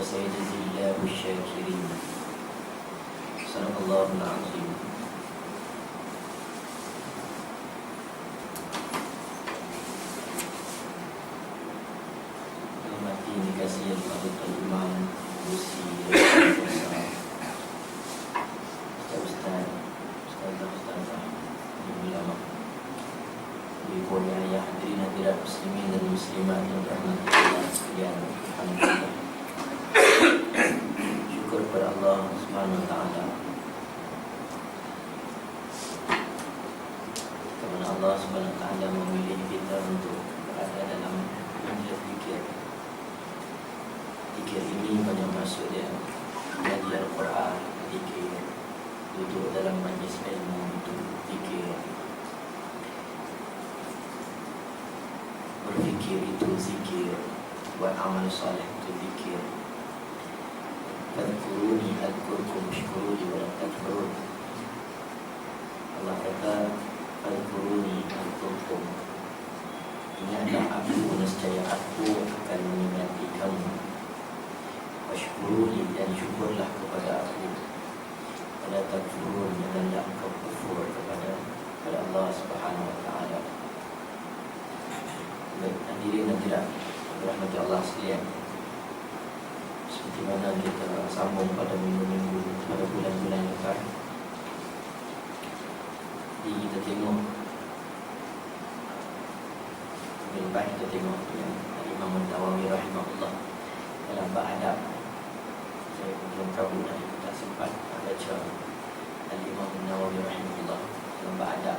وسيجزي الله الشاكرين. صدق الله العظيم. Hormati dikasih Al-Fadhil Imam Musi Ustaz-Ustazah ulama, ibu ayah, hadirin hadirat muslimin dan muslimat yang dirahmati Allah sekalian. Alhamdulillah, syukur kepada Allah Subhanahu wa taala kerana Allah Subhanahu wa taala memilih kita untuk berada dalam majlis zikir. Zikir ini banyak maksud dia, belajar Al-Quran, zikir, duduk dalam majlis ilmu itu zikir, berfikir itu zikir, buat amal soleh itu zikir. Fadhkuruni adhkurkum washkuruni wa la takfurun. Allah kata fadhkuruni adhkurkum, ingatlah aku, nescaya aku akan mengingati kamu. Washkuruni, dan syukurlah kepada aku. Wa la takfurun, janganlah engkau kufur kepada Allah Subhanahu wa taala. Baik, hadirin hadirat dirahmati Allah sekalian, seperti mana kita sambung pada minggu-minggu, pada bulan-bulan lepas, jadi kita tengok lebih kita tengok yang Imam An-Nawawi rahimahullah dalam bab adab. Saya belum kabur dan tak sempat baca Imam An-Nawawi rahimahullah dalam bab adab,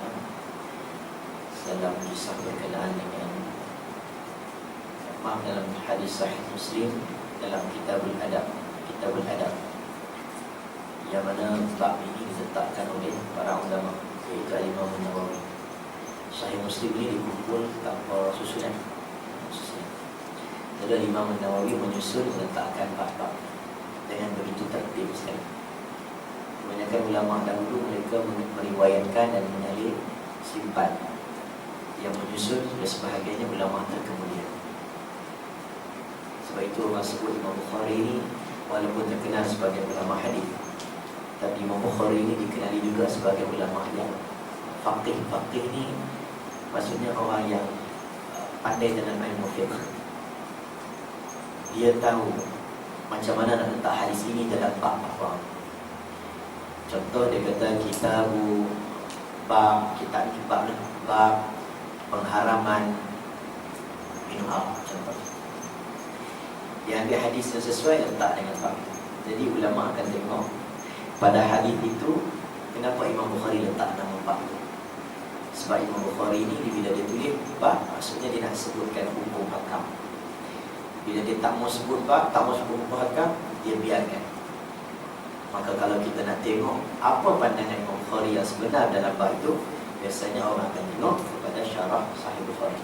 dalam kisah berkenaan dengan dalam hadis sahih Muslim, dalam Kitabul Adab, yang mana bab ini diletakkan oleh para ulama, iaitu Imam An-Nawawi. Sahih Muslim ini dikumpul tanpa susunan. Jadi Imam An-Nawawi menyusun, meletakkan bab-bab dengan begitu tertib sekali. Kebanyakan ulama dahulu mereka meriwayatkan dan menyalin simpan. Yang menyusun dan sebahagiannya ulama terkemudian. Sebab itu orang sebut Imam Bukhari ini walaupun terkenal sebagai ulama hadis, tapi Imam Bukhari ini dikenali juga sebagai ulama yang faqih. Faqih ni maksudnya orang yang pandai dalam ilmu fiqh. Dia tahu macam mana nak letak hadis ini dalam bab apa. Contoh dia kata kitabu bab, bab pengharaman minum arak, contoh. Dia ambil hadis yang sesuai, letak dengan bab. Jadi ulama akan tengok pada hadis itu kenapa Imam Bukhari letak nama bab itu. Sebab Imam Bukhari ini bila dia tulis bab, maksudnya dia nak sebutkan hukum hakam. Bila dia tak mau sebut bab, tak mau sebut hukum hakam, dia biarkan. Maka kalau kita nak tengok apa pandangan Imam Bukhari yang sebenar dalam bab itu, biasanya orang akan tengok kepada syarah Sahih Bukhari.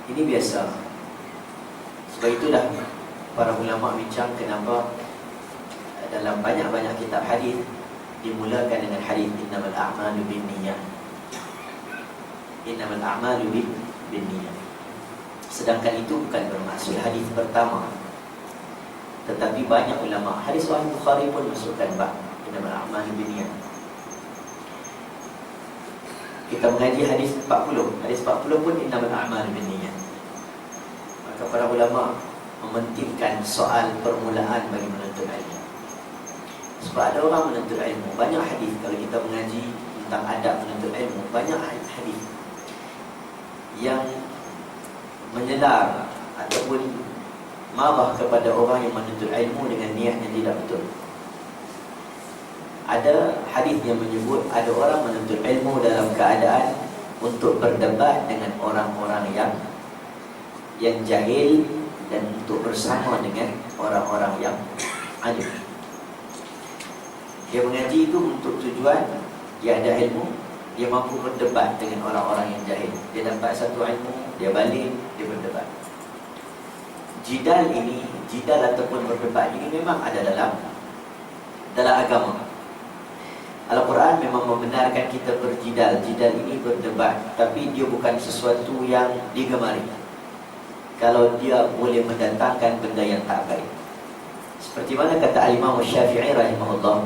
Ini biasa. Sebab itulah para ulama bincang kenapa dalam banyak-banyak kitab hadis dimulakan dengan hadis innamal a'malu binniyat. Innamal a'malu binniyat. Sedangkan itu bukan bermaksud hadis pertama. Tetapi banyak ulama, hadis Sahih Bukhari pun masukkan bab innamal a'malu binniyat. Kita mengaji hadis 40. Hadis 40 pun innamal a'malu binniyat. Maka para ulama mementingkan soal permulaan bagi menuntut ilmu. Sebab ada orang menuntut ilmu, banyak hadis. Kalau kita mengaji tentang adab menuntut ilmu, banyak hadis yang menyelar ataupun marah kepada orang yang menuntut ilmu dengan niat yang tidak betul. Ada hadis yang menyebut ada orang menuntut ilmu dalam keadaan untuk berdebat dengan orang-orang yang jahil dan untuk bersama dengan orang-orang yang alim. Dia mengaji itu untuk tujuan dia ada ilmu, dia mampu berdebat dengan orang-orang yang jahil. Dia dapat satu ilmu, dia balik, dia berdebat. Jidal ataupun berdebat ini memang ada dalam agama. Al-Quran memang membenarkan kita berjidal. Jidal ini berdebat, tapi dia bukan sesuatu yang digemari. kalau dia boleh mendatangkan benda yang tak baik. Seperti mana kata Imam Syafi'i rahimahullah.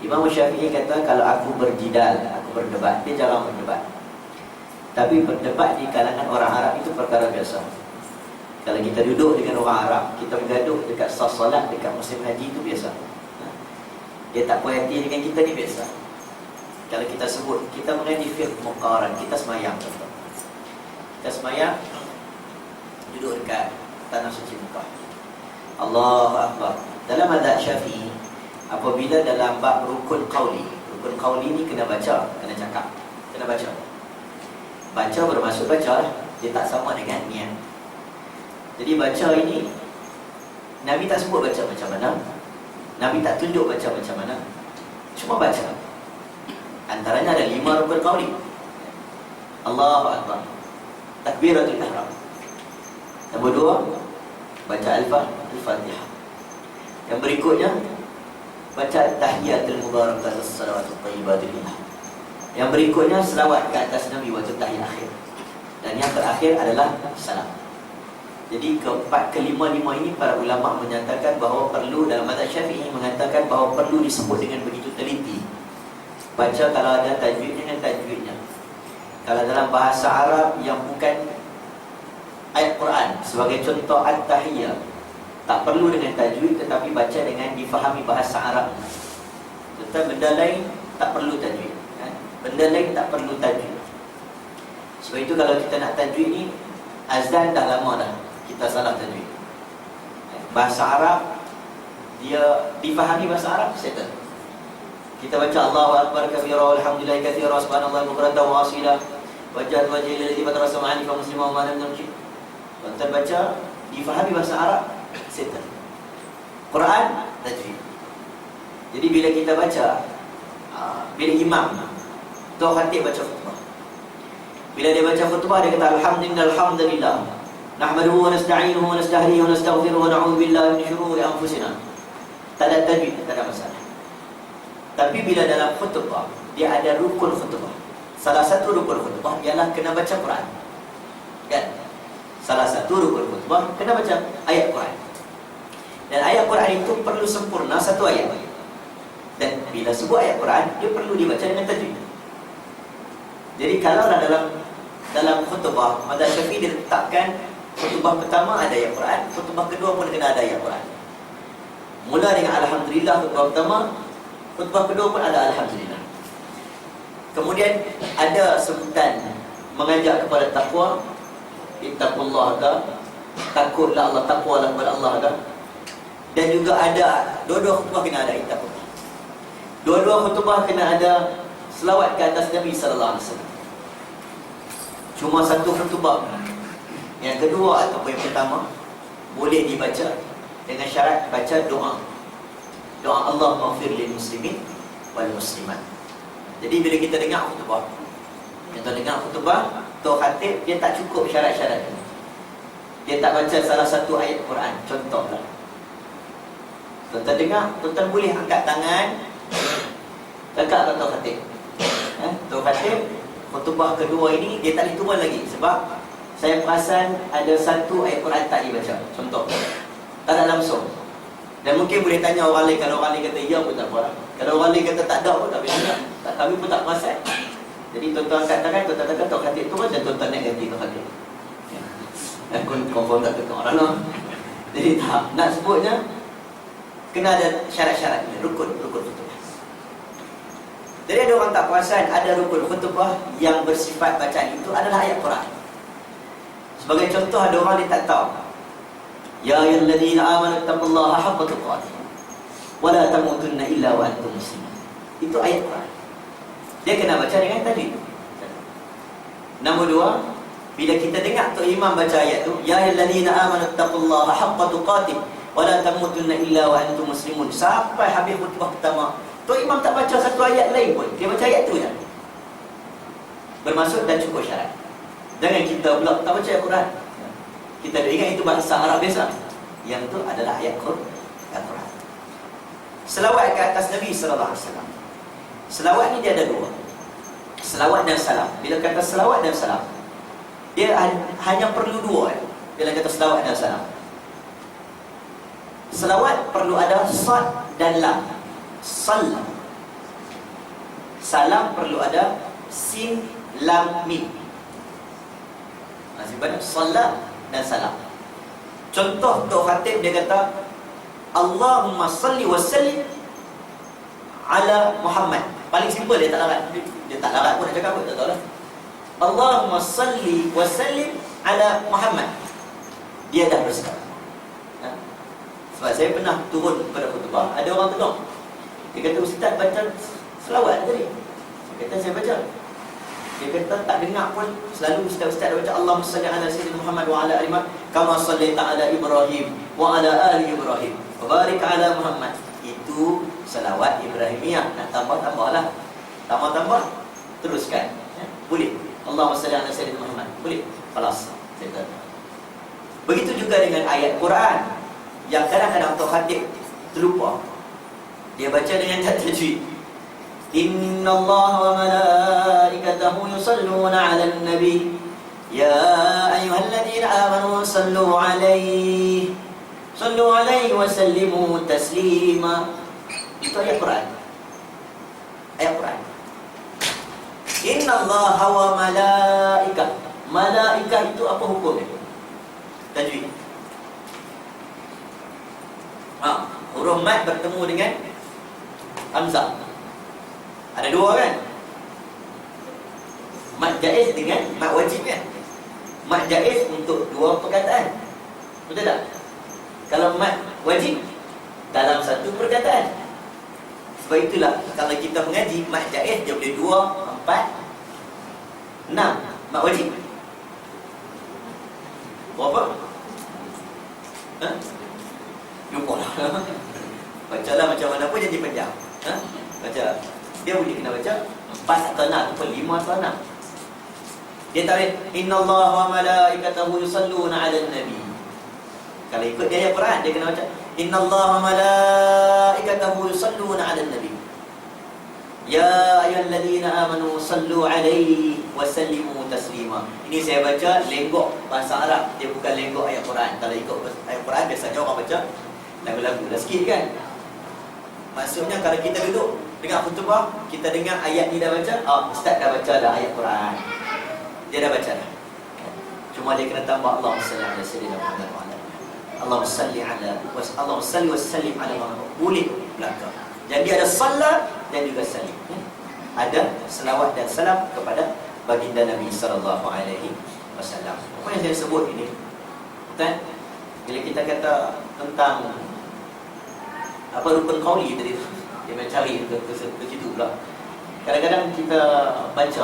Imam Syafi'i kata, kalau aku berjidal, aku berdebat, dia jarang berdebat. Tapi berdebat di kalangan orang Arab itu perkara biasa. Kalau kita duduk dengan orang Arab, kita bergaduh dekat solat, dekat musim haji, itu biasa. Dia tak puas hati dengan kita ni biasa. Kalau kita sebut, kita mengenai fiqh muqaran, kita semayang contoh. Kita semayang, duduk dekat tanah suci Mekah. Allahu Akbar. Dalam mazhab Syafi'i, apabila dalam bab rukun qauli ni kena baca, kena cakap, kena baca. Baca bermaksud baca lah. Dia tak sama dengan niat. Jadi baca ini, Nabi tak sebut baca macam mana, Nabi tak tunjuk baca macam mana, cuma baca. Antaranya ada 5 rukun qauli. Allahu Akbar, takbiratul ihram. Nombor 2, baca Al-Fatihah. Yang berikutnya, baca tahiyatul mubarakatus salawatul thayyibatul ilah. Yang berikutnya, selawat ke atas Nabi waktu tahiyat akhir. Dan yang terakhir adalah salam. Jadi keempat, kelima-lima ini para ulama menyatakan bahawa perlu, dalam mazhab Syafi'i mengatakan bahawa perlu disebut dengan begitu teliti. Baca kalau ada tajwid dengan tajwidnya. Kalau dalam bahasa Arab yang bukan ayat Quran, sebagai contoh At-Tahiyyah, tak perlu dengan tajwid, tetapi baca dengan difahami bahasa Arab. Tetapi benda lain tak perlu tajwid, benda lain tak perlu tajwid. Sebab itu kalau kita nak tajwid ni, azan dah lama dah kita salah tajwid. Bahasa Arab, dia difahami bahasa Arab, settle. Kita baca Allahu Akbar kabira walhamdulillahi katsira subhanallahi bukratan wa asila wajhat wajhi lillazi fatara sam'ani fa musliman wa man lam yushrik. Kita baca difahami bahasa Arab, settle. Quran tajwid. Jadi bila kita baca, bila imam tu khatib baca khutbah, bila dia baca khutbah, dia kata alhamdulillah nahmaduhu wa nasta'inuhu wa nastahdihi wa nastaghfiruhu wa na'udzu billahi min shururi anfusina. Tak ada tajwid, tak ada masalah. Tapi bila dalam khutbah, dia ada rukun khutbah. Salah satu rukun khutbah ialah kena baca Quran, kan? Salah satu rukun khutbah kena baca ayat Quran. Dan ayat Quran itu perlu sempurna satu ayat. Dan bila sebut ayat Quran, dia perlu dibaca dengan tajwid. Jadi kalau dalam khutbah, mazhab Syafi'i ditetapkan khutbah pertama ada ayat Quran, khutbah kedua pun kena ada ayat Quran. Mula dengan alhamdulillah khutbah pertama, khutbah kedua pun ada alhamdulillah. Kemudian ada sebutan mengajak kepada takwa, ittaqullah ke, takutlah Allah, takwalah kepada Allah ke. Dan juga ada dua-dua khutbah kena ada ittaqullah. Dua-dua khutbah kena ada selawat ke atas Nabi sallallahu alaihi wasallam. Cuma satu khutbah, yang kedua ataupun yang pertama, boleh dibaca dengan syarat baca doa. Doa Allah maghfir lil muslimin wal muslimat. Jadi bila kita dengar khutbah, tu khatib, dia tak cukup syarat-syarat ini. Dia tak baca salah satu ayat Quran, contohlah. Tuan-tuan dengar, tuan-tuan boleh angkat tangan, cakap kata khatib. Tu khatib, khutbah kedua ini dia tak boleh turun lagi, sebab saya perasan ada satu ayat Quran tak dibaca, contoh. Tak ada langsung. Dan mungkin boleh tanya orang lain, kalau orang lain kata ya pun tak apa. Kalau orang lain kata tak ada pun tak boleh. Tak, kami pun tak perasan. Jadi tuan-tuan angkat tangan, tuan-tuan kata tok khatib turun dan tuan-tuan naik ganti tok khatib. Confirm tak kata orang lah. Jadi tak nak sebutnya, kena ada syarat-syaratnya, rukun khutbah. Jadi ada orang tak perasan, ada rukun khutbah yang bersifat bacaan itu adalah ayat Quran. Sebagai contoh, ada orang dia tak tahu, ya ayyuhalladzina amanu taqullaha haqqa tuqatih wa la tamutunna illa wa antum muslimun. Itu ayat Quran. Dia kena baca dengan tajwid. Nombor 2, bila kita dengar tu imam baca ayat tu, ya ayyuhalladzina amanu taqullaha haqqa tuqatih wa la tamutunna illa wa antum muslimun, sampai habis khutbah pertama, tu imam tak baca satu ayat lain pun, dia baca ayat tu je. Bermaksud dan cukup syarat. Jangan kita pula tak baca ayat Quran. Kita dah ingat itu bahasa Arab biasa. Yang itu adalah ayat Quran. Selawat ke atas Nabi sallallahu alaihi wasallam. Selawat ni dia ada dua, selawat dan salam. Bila kata selawat dan salam, dia hanya perlu dua. Dia kata selawat dan salam. Selawat perlu ada sad dan lam. Salam. Salam perlu ada sin, lam, mim. Masih banyak salat dan salam. Contoh Tok Khatib dia kata Allahumma salli wa sallim ala Muhammad. Paling simple, dia tak larat. Dia tak larat pun nak cakap apa, tak tahu lah. Allahumma salli wa sallim ala Muhammad. Dia dah bersekat. Sebab saya pernah turun pada khutbah, ada orang tengok. Dia kata, ustaz baca selawat tadi. Saya kata, saya baca. Dia kata, tak dengar pun. Selalu ustaz-ustaz baca Allahumma salli ala sayyidina Muhammad wa ala ali Muhammad kama sallaita ala Ibrahim wa ala ali Ibrahim wa barik ala Muhammad. Itu selawat Ibrahimiyah. Nak tambah-tambahlah. Tambah-tambah, teruskan. Boleh. Allahumma salli ala sayyidina Muhammad. Boleh. Kelas. Saya kata. Begitu juga dengan ayat Quran yang kadang-kadang Tok Khatib terlupa. Dia baca dengan tak tajwid. Inna Allah wa malaikatahu yusalluna ala nabi ya ayyuhalladzina amanu sallu alaihi wa sallimu taslima. Itu ayat Quran. Ayat Quran. Inna Allah wa malaikah. Malaikah itu apa hukumnya? Tajwid. Huruf mat bertemu dengan hamzah. Ada dua kan? Mat jaiz dengan mat wajib kan? Mat jaiz untuk dua perkataan. Betul tak? Kalau mat wajib dalam satu perkataan. Sebab itulah kalau kita mengaji mat jaiz dia boleh 2, 4, 6. Mat wajib berapa? Lupa lah. Bacalah macam mana pun jadi panjang. Baca. Dia boleh kena baca 4 atau 6 ataupun 5 atau 6. Dia tarik Inna Allah wa malaikatahu yusalluna ala nabi. Kalau ikut dia ayat Quran, dia kena baca Inna Allah wa malaikatahu yusalluna ala nabi ya ayyuhalladzina amanu sallu alaihi wa sallimu taslima. Ini saya baca lenggok bahasa Arab. Dia bukan lenggok ayat Quran. Kalau ikut ayat Quran biasanya orang baca lagu-lagu dah sikit kan. Maksudnya kalau kita duduk dengar khutbah, kita dengar ayat ni dah baca, ustaz dah baca dah ayat Quran. Dia dah baca dah. Cuma dia kena tambah Allahumma salli ala sayyidina Muhammad wa ala Allahumma salli wa sallim ala Muhammad. Boleh belakang. Jadi ada salat dan juga salim. Ada selawat dan salam kepada baginda Nabi sallallahu alaihi wasallam. Apa yang saya sebut ini? Kan bila kita kata tentang apa rukun qauli tadi tu, dia mencari ke situ pula. Kadang-kadang kita baca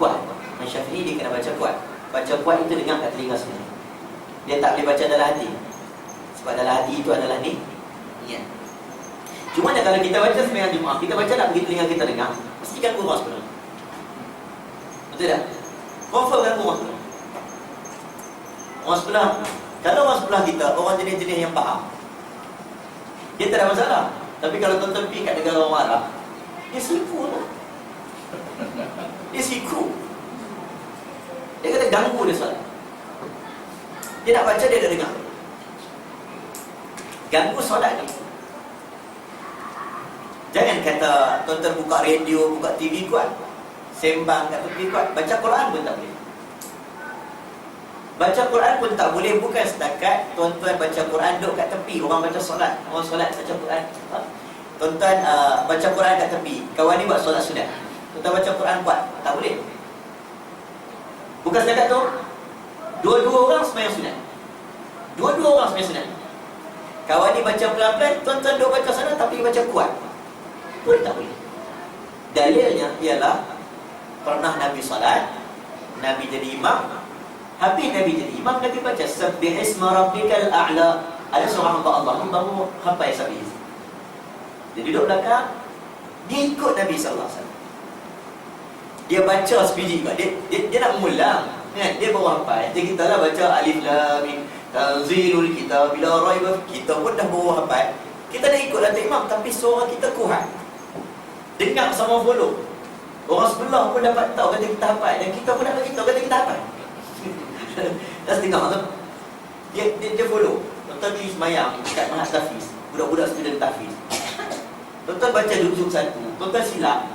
kuat. Syafi'i dia kena baca kuat. Baca kuat itu dengar kat telinga sendiri. Dia tak boleh baca dalam hati. Sebab dalam hati itu adalah niat. Cuma kalau kita baca sembahyang Jumaat, kita baca tak begitu telinga kita dengar, mesti kan kurang sebenarnya. Betul tak? Confirm kan kurang sebenarnya. Orang sebelah, kalau orang sebelah kita, orang jenis-jenis yang faham, dia tak ada masalah. Tapi kalau tuan-tuan pergi kat negara orang Arab, dia siku tu. Dia siku. Dia kata ganggu dia solat. Dia nak baca, dia tak dengar. Ganggu solat ni. Jangan kata tuan-tuan buka radio, buka TV kuat, sembang kat tepi kuat, baca Quran pun tak boleh. Baca Quran pun tak boleh. Bukan setakat tuan-tuan baca Quran duduk kat tepi, orang baca solat, orang solat baca Quran. Tuan-tuan baca Quran kat tepi, kawan ni buat solat sunat, tuan-tuan baca Quran kuat, tak boleh. Bukan setakat tu, dua-dua orang sembahyang sunat, dua-dua orang sembahyang sunat. Kawan ni baca pelan-pelan, tuan-tuan duduk baca sana tapi baca kuat, pun tak boleh. Dalilnya ialah pernah Nabi salat, Nabi jadi imam, habis Nabi jadi imam, Nabi baca Sabbihisma rabbikal a'la. Ada seorang hamba Allah yang baru hafal Sabbih. Dia duduk belakang, dia ikut Nabi sallallahu alaihi wasallam. Dia baca sebiji juga. Dia nak mengulang kan? Dia baru hafal. Jadi kita lah baca Alif Lam Mim Tanzilul Kitab bila raiba. Kita pun dah baru hafal. Kita dah ikut datuk imam, tapi suara kita kuat. Dengar sama follow. Orang sebelah pun dapat tahu kata kita hafal, dan kita pun nak bagi tahu kata kita hafal. Dah setengah tu. Dia follow. Tuan-tuan pergi semayang dekat Mahat Tafiz, budak-budak student Tafiz. Tuan-tuan baca juzuk 1, tuan-tuan silap.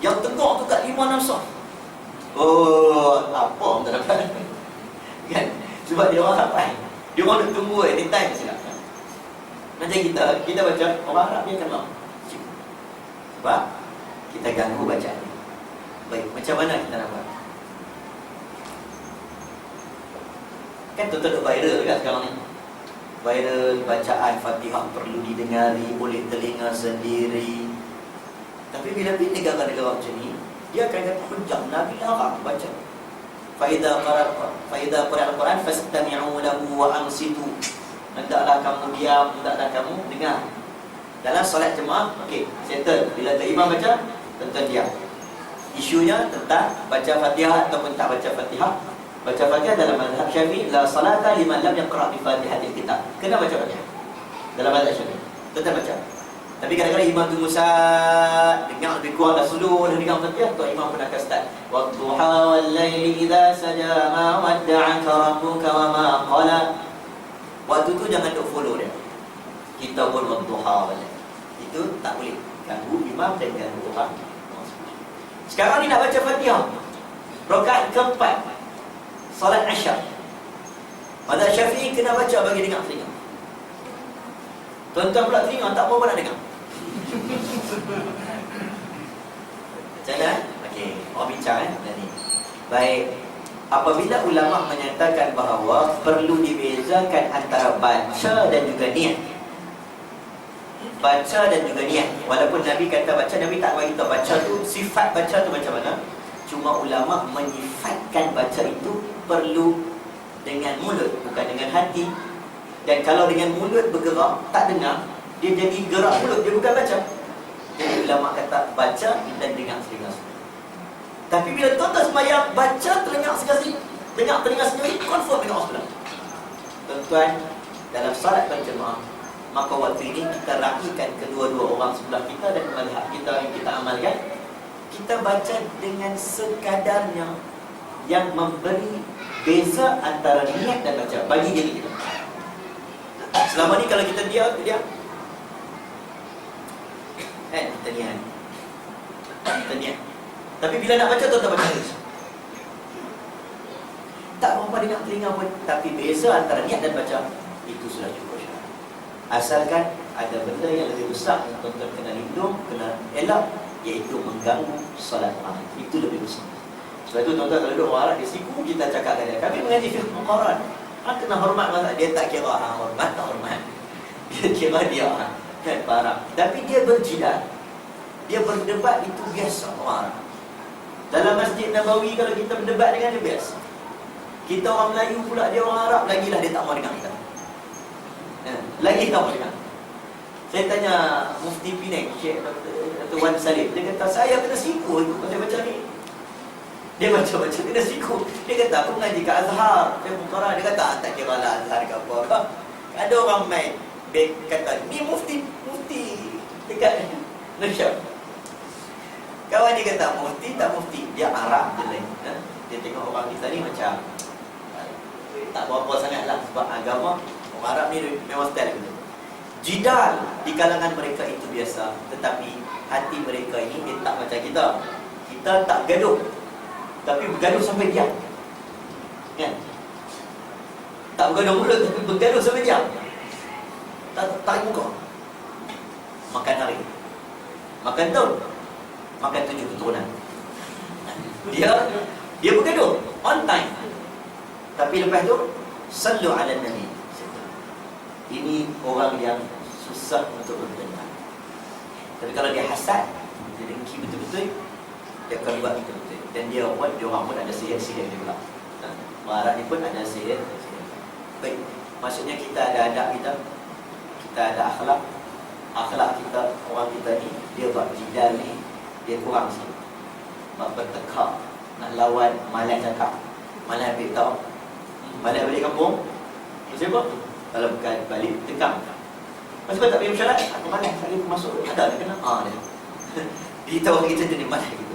Yang tengok tu kat 5-6 sah. Oh, apa orang tak dapat? Kan? Sebab dia orang sampai. Dia orang nak tunggu anytime silap. Macam kita baca, orang Arab dia akan lama. Sebab kita ganggu bacaan dia. Baik, macam mana kita nak buat? Kan tuan-tuan duk viral kan sekarang ni. Viral bacaan Fatihah perlu didengari oleh telinga sendiri. Tapi bila pergi negara-negara macam ni, dia akan kata hujah Nabi larang baca. Faida qara al-Quran fastami'u lahu wa ansitu. Hendaklah kamu diam, hendaklah kamu dengar. Dalam solat jemaah, okey, settle. Bila tak imam baca, tuan-tuan diam. Isunya tentang baca Fatihah ataupun tak baca Fatihah. Baca Fatihah dalam mazhab Syafi'i, la salata liman lam yaqra' bi Fatihatil kitab. Kena baca Fatihah. Dalam mazhab Syafi'i. Tetap baca. Tapi kadang-kadang imam tunggu sat, dengar lebih kurang dah suluh, dah dengar Fatihah, tuan imam pun akan start. Wadduha wal laili idza saja ma wadda'aka rabbuka wa ma qala. Waktu tu jangan duk follow dia. Kita pun wadduha wal laili. Itu tak boleh ganggu imam dan ganggu orang. Sekarang ni nak baca Fatihah. Rakaat keempat salat Isyak. Mazhab Syafi'i kena baca bagi dengar telinga. Tuan-tuan pula telinga tak apa-apa nak dengar. Macam mana? Okey, orang bincang ni. Baik. Apabila ulama menyatakan bahawa perlu dibezakan antara baca dan juga niat. Baca dan juga niat. Walaupun Nabi kata baca, Nabi tak bagi tahu baca tu, sifat baca tu macam mana. Cuma ulama menyifatkan baca itu perlu dengan mulut, bukan dengan hati. Dan kalau dengan mulut bergerak, tak dengar, dia jadi gerak mulut, dia bukan baca. Jadi ulama kata baca dan dengar telinga sendiri. Tapi bila tuan-tuan sembahyang, baca telinga sendiri, dengar telinga sendiri, confirm dengan Allah. Tuan-tuan, dalam salat berjemaah, maka waktu ini kita raihkan kedua-dua orang sebelah kita dan mazhab kita yang kita amalkan. Kita baca dengan sekadarnya yang memberi beza antara niat dan baca bagi diri kita. Selama ni kalau kita diam, kita niat. Tapi bila nak baca, tuan-tuan baca terus. Tak apa-apa dengar telinga pun. Tapi beza antara niat dan baca, itu sudah cukup syarat. Asalkan ada benda yang lebih besar yang tuan-tuan kena lindung, kena elak, iaitu mengganggu solat orang. Itu lebih besar. Sebab itu tuan-tuan kalau duduk orang Arab, dia siku kita cakap dengan dia. Kami mengaji fiqh Al-Quran. Kena hormat mazhab. Dia tak kira hormat tak hormat. Dia kira dia kan Arab. Tapi dia berjidal. Dia berdebat, itu biasa orang Arab. Dalam Masjid Nabawi kalau kita berdebat dengan dia, biasa. Kita orang Melayu pula, dia orang Arab, lagilah dia tak mau dengar kita. Lagi tak mau dengar. Saya tanya Mufti Penang, Syekh Dr. Wan Salim, dia kata saya kena siku itu macam-macam ni. Dia macam-macam kena siku. Dia kata aku mengaji kat Azhar, dia Bukhara. Dia kata tak kira lah Azhar ke apa. Ada orang main kata ni mufti dekat Malaysia. Kawan dia kata mufti tak mufti, dia Arab je lain. Dia tengok orang kita ni macam tak berapa sangat lah. Sebab agama orang Arab ni memang style gitu. Jidal di kalangan mereka itu biasa. Tetapi hati mereka ini dia tak macam kita. Kita tak gaduh, tapi bergaduh sampai diam. Kan? Tak bergaduh mulut, tapi bergaduh sampai diam. Tak tarik muka. Makan hari, makan tahun, makan 7 keturunan. Dia bergaduh on time. Tapi lepas tu sallu ala Nabi. Ini orang yang susah untuk berdengar. Tapi kalau dia hasad, dia dengki betul-betul, dia akan buat betul-betul. Dan dia orang pun ada sihir-sihir dia pula. Marah ni pun ada sihir. Baik, maksudnya kita ada adab kita ada akhlak. Akhlak kita, orang kita ni, dia buat jidal ni, dia kurang sikit. Bertekak, nak lawan, malas cakap, malas ambil tahu, malas balik kampung. Siapa? Kalau bukan balik, tekam. Sebab tak pergi mesyarakat, aku malas, hari aku masuk, ada dia kena, dia. Dia tahu kita jadi malas gitu.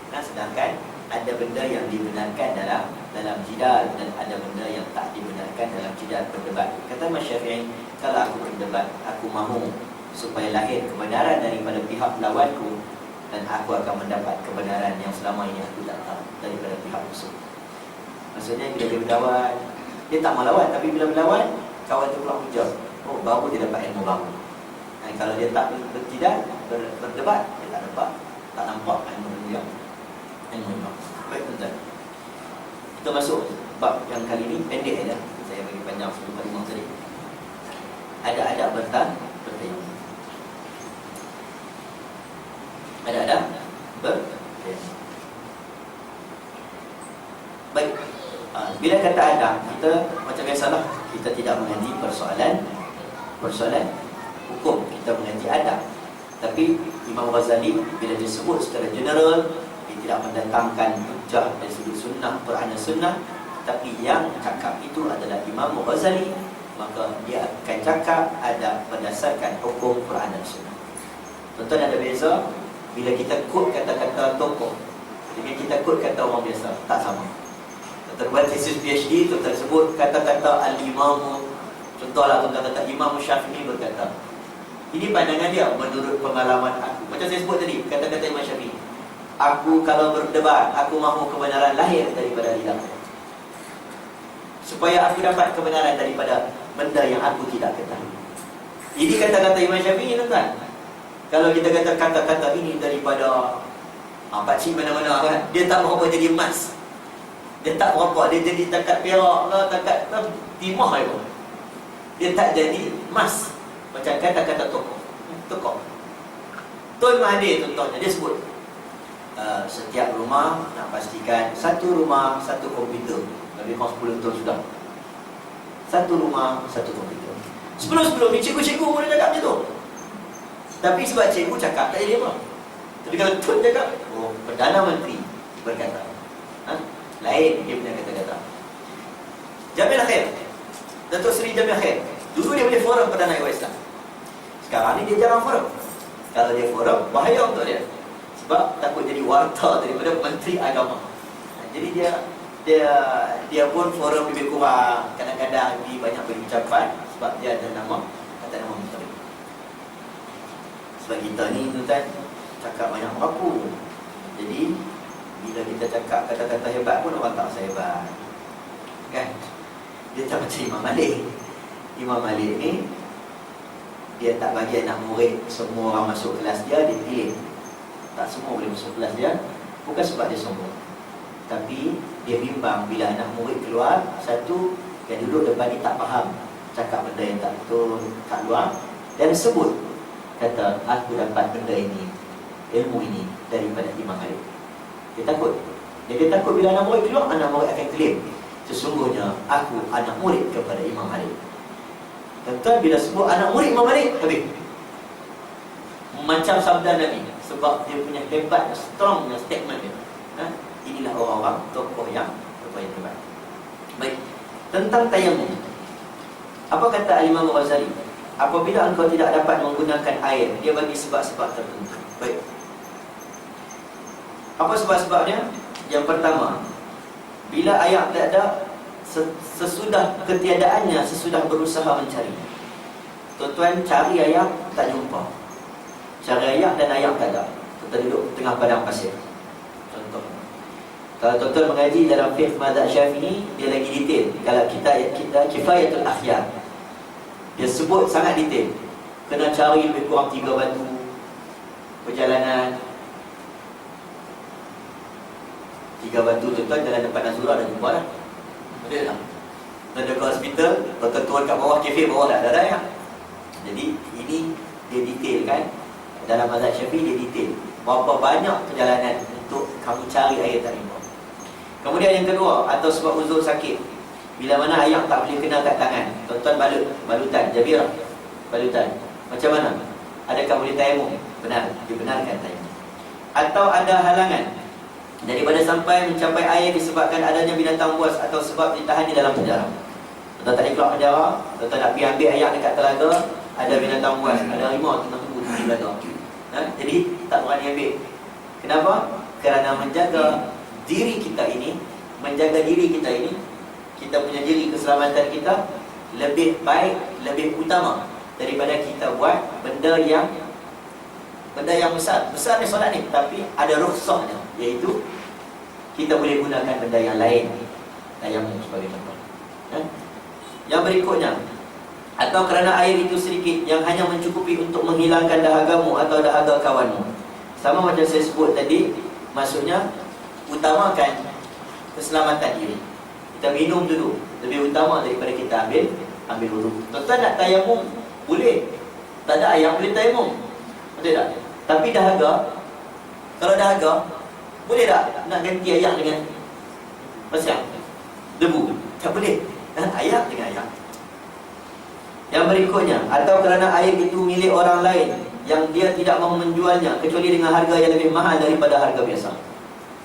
Nah, sedangkan ada benda yang dibenarkan dalam dalam jidal dan ada benda yang tak dibenarkan dalam jidal berdebat. Kata Imam Syafi'i, kalau aku berdebat, aku mahu supaya lahir kebenaran daripada pihak lawanku, dan aku akan mendapat kebenaran yang selama ini aku tak tahu daripada pihak musuh. Maksudnya bila dia berlawan, dia tak mau lawan, tapi bila berlawan, kawan tu pula hujah. Oh, baru dia dapat ilmu baru. Dan kalau dia tak berdebat, dia tak dapat, tak nampak ilmu yang baru. Baik, tuan-tuan, kita masuk bab yang kali ni pendek aja. Saya bagi panjang sebelum kalimah tadi. Ada bertayamum. Ada bertayamum. Baik. Bila kata adab, kita macam biasalah, kita tidak mengaji persoalan hukum, kita mengaji adab. Tapi Imam Ghazali bila disebut secara general, dia tidak mendatangkan hujah dari sudut sunnah, Quran dan sunnah, tapi yang cakap itu adalah Imam Ghazali, maka dia akan cakap adab berdasarkan hukum Quran dan sunnah. Tuan-tuan, ada beza bila kita quote kata-kata tokoh dengan kita quote kata orang biasa, tak sama. Terbuat tesis PhD tu tersebut kata-kata al-Imam, contohlah kata-kata Imam Syafi'i berkata. Ini pandangan dia menurut pengalaman aku. Macam saya sebut tadi, kata-kata Imam Syafi'i, aku kalau berdebat, aku mahu kebenaran lahir daripada lidah, supaya aku dapat kebenaran daripada benda yang aku tidak ketahui. Ini kata-kata Imam Syafi'i, tuan-tuan. Kalau kita kata kata-kata ini daripada pakcik mana-mana kan, dia tak berapa jadi emas, dia tak berapa, dia jadi takat perak lah, takat timah itu, dia tak jadi emas. Macam kata-kata tokoh Tun Mahathir contohnya, dia sebut setiap rumah nak pastikan satu rumah satu komputer. Lebih kurang 10 tahun sudah, satu rumah satu komputer. Sebelum ni cikgu-cikgu boleh cakap macam tu, tapi sebab cikgu cakap tak jadi apa. Tapi kalau Tun cakap, oh, Perdana Menteri berkata, lain dia punya kata-kata. Jamil Khair, Datuk Seri Jamil Khair, dulu dia boleh forum Perdana Agama Islam. Sekarang ni dia jarang forum. Kalau dia forum, bahaya untuk dia, sebab takut jadi warta daripada Menteri Agama. Jadi dia pun forum lebih kurang, kadang-kadang dia banyak berucapan sebab dia ada nama, kata nama Menteri. Sebab kita ni tuan-tuan cakap banyak merapu. Jadi bila kita cakap kata-kata hebat pun orang tak rasa hebat, kan? Dia tak macam Imam Malik. Imam Malik ni, dia tak bagi anak murid semua orang masuk kelas dia pilih. Tak semua boleh masuk kelas dia. Bukan sebab dia sombong, tapi dia bimbang bila anak murid keluar, satu yang duduk depan ni tak faham, cakap benda yang tak betul, tak luar, dan sebut, kata, aku dapat benda ini, ilmu ini daripada Imam Malik. Dia takut. Dia takut bila anak murid keluar, anak murid akan klaim, sesungguhnya aku anak murid kepada Imam Malik. Tuan-tuan, bila sebut anak murid Imam Malik, habis. Macam sabda Nabi, sebab dia punya hebat, strongnya statement dia. Inilah orang-orang tokoh yang hebat. Baik, tentang tayamum, apa kata Imam Ghazali? Apabila engkau tidak dapat menggunakan air, dia bagi sebab-sebab tertentu. Baik, apa sebab-sebabnya? Yang pertama, bila air tak ada, sesudah ketiadaannya, sesudah berusaha mencari. Tuan-tuan cari air, tak jumpa. Cari air dan air tak ada. Kita duduk tengah padang pasir. Contoh, kalau tuan-tuan mengaji dalam fiqh mazhab Syafi'i, dia lagi detail. Kalau kita Kifayatul Akhyar, dia sebut sangat detail. Kena cari lebih kurang 3 batu, perjalanan 3 batu. Tuan-tuan jalan depan Nazura dah jumpa dah. Betul tak? Dan dekat hospital, turun kat bawah, kafe bawah dah ada ya. Jadi ini dia detail kan. Dalam mazhab Syafi'i dia detail berapa banyak perjalanan untuk kamu cari air tak jumpa. Kemudian yang kedua, atau sebab uzur sakit, bila mana air tak boleh kena kat tangan, tuan-tuan balutan, jabirah, balutan. Macam mana? Adakah boleh tayamum? Benar, dibenarkan tayamum. Atau ada halangan daripada sampai mencapai air disebabkan adanya binatang buas atau sebab ditahan di dalam penjara. Tuan-tuan tak boleh keluar penjara, tuan-tuan nak pergi ambil air dekat telaga, ada binatang buas, ada harimau tengah tunggu di telaga. Jadi tak berani ambil. Kenapa? Kerana menjaga diri kita ini menjaga diri kita ini, kita punya diri, keselamatan kita lebih baik, lebih utama daripada kita buat benda yang besar. Besar ni solat ni, tapi ada rukhsahnya, iaitu kita boleh gunakan benda yang lain, tayamum sebagai contoh. Yang berikutnya, atau kerana air itu sedikit yang hanya mencukupi untuk menghilangkan dahagamu atau dahaga kawanmu. Sama macam saya sebut tadi, maksudnya utamakan keselamatan diri. Kita minum dulu lebih utama daripada kita ambil wudu. Tuan-tuan nak tayamum boleh, tak ada air boleh tayamum, betul tak? Tapi dahaga, kalau dahaga boleh tak nak ganti air dengan pasir, debu? Tak boleh. Air dengan air. Yang berikutnya, atau kerana air itu milik orang lain yang dia tidak mahu menjualnya kecuali dengan harga yang lebih mahal daripada harga biasa.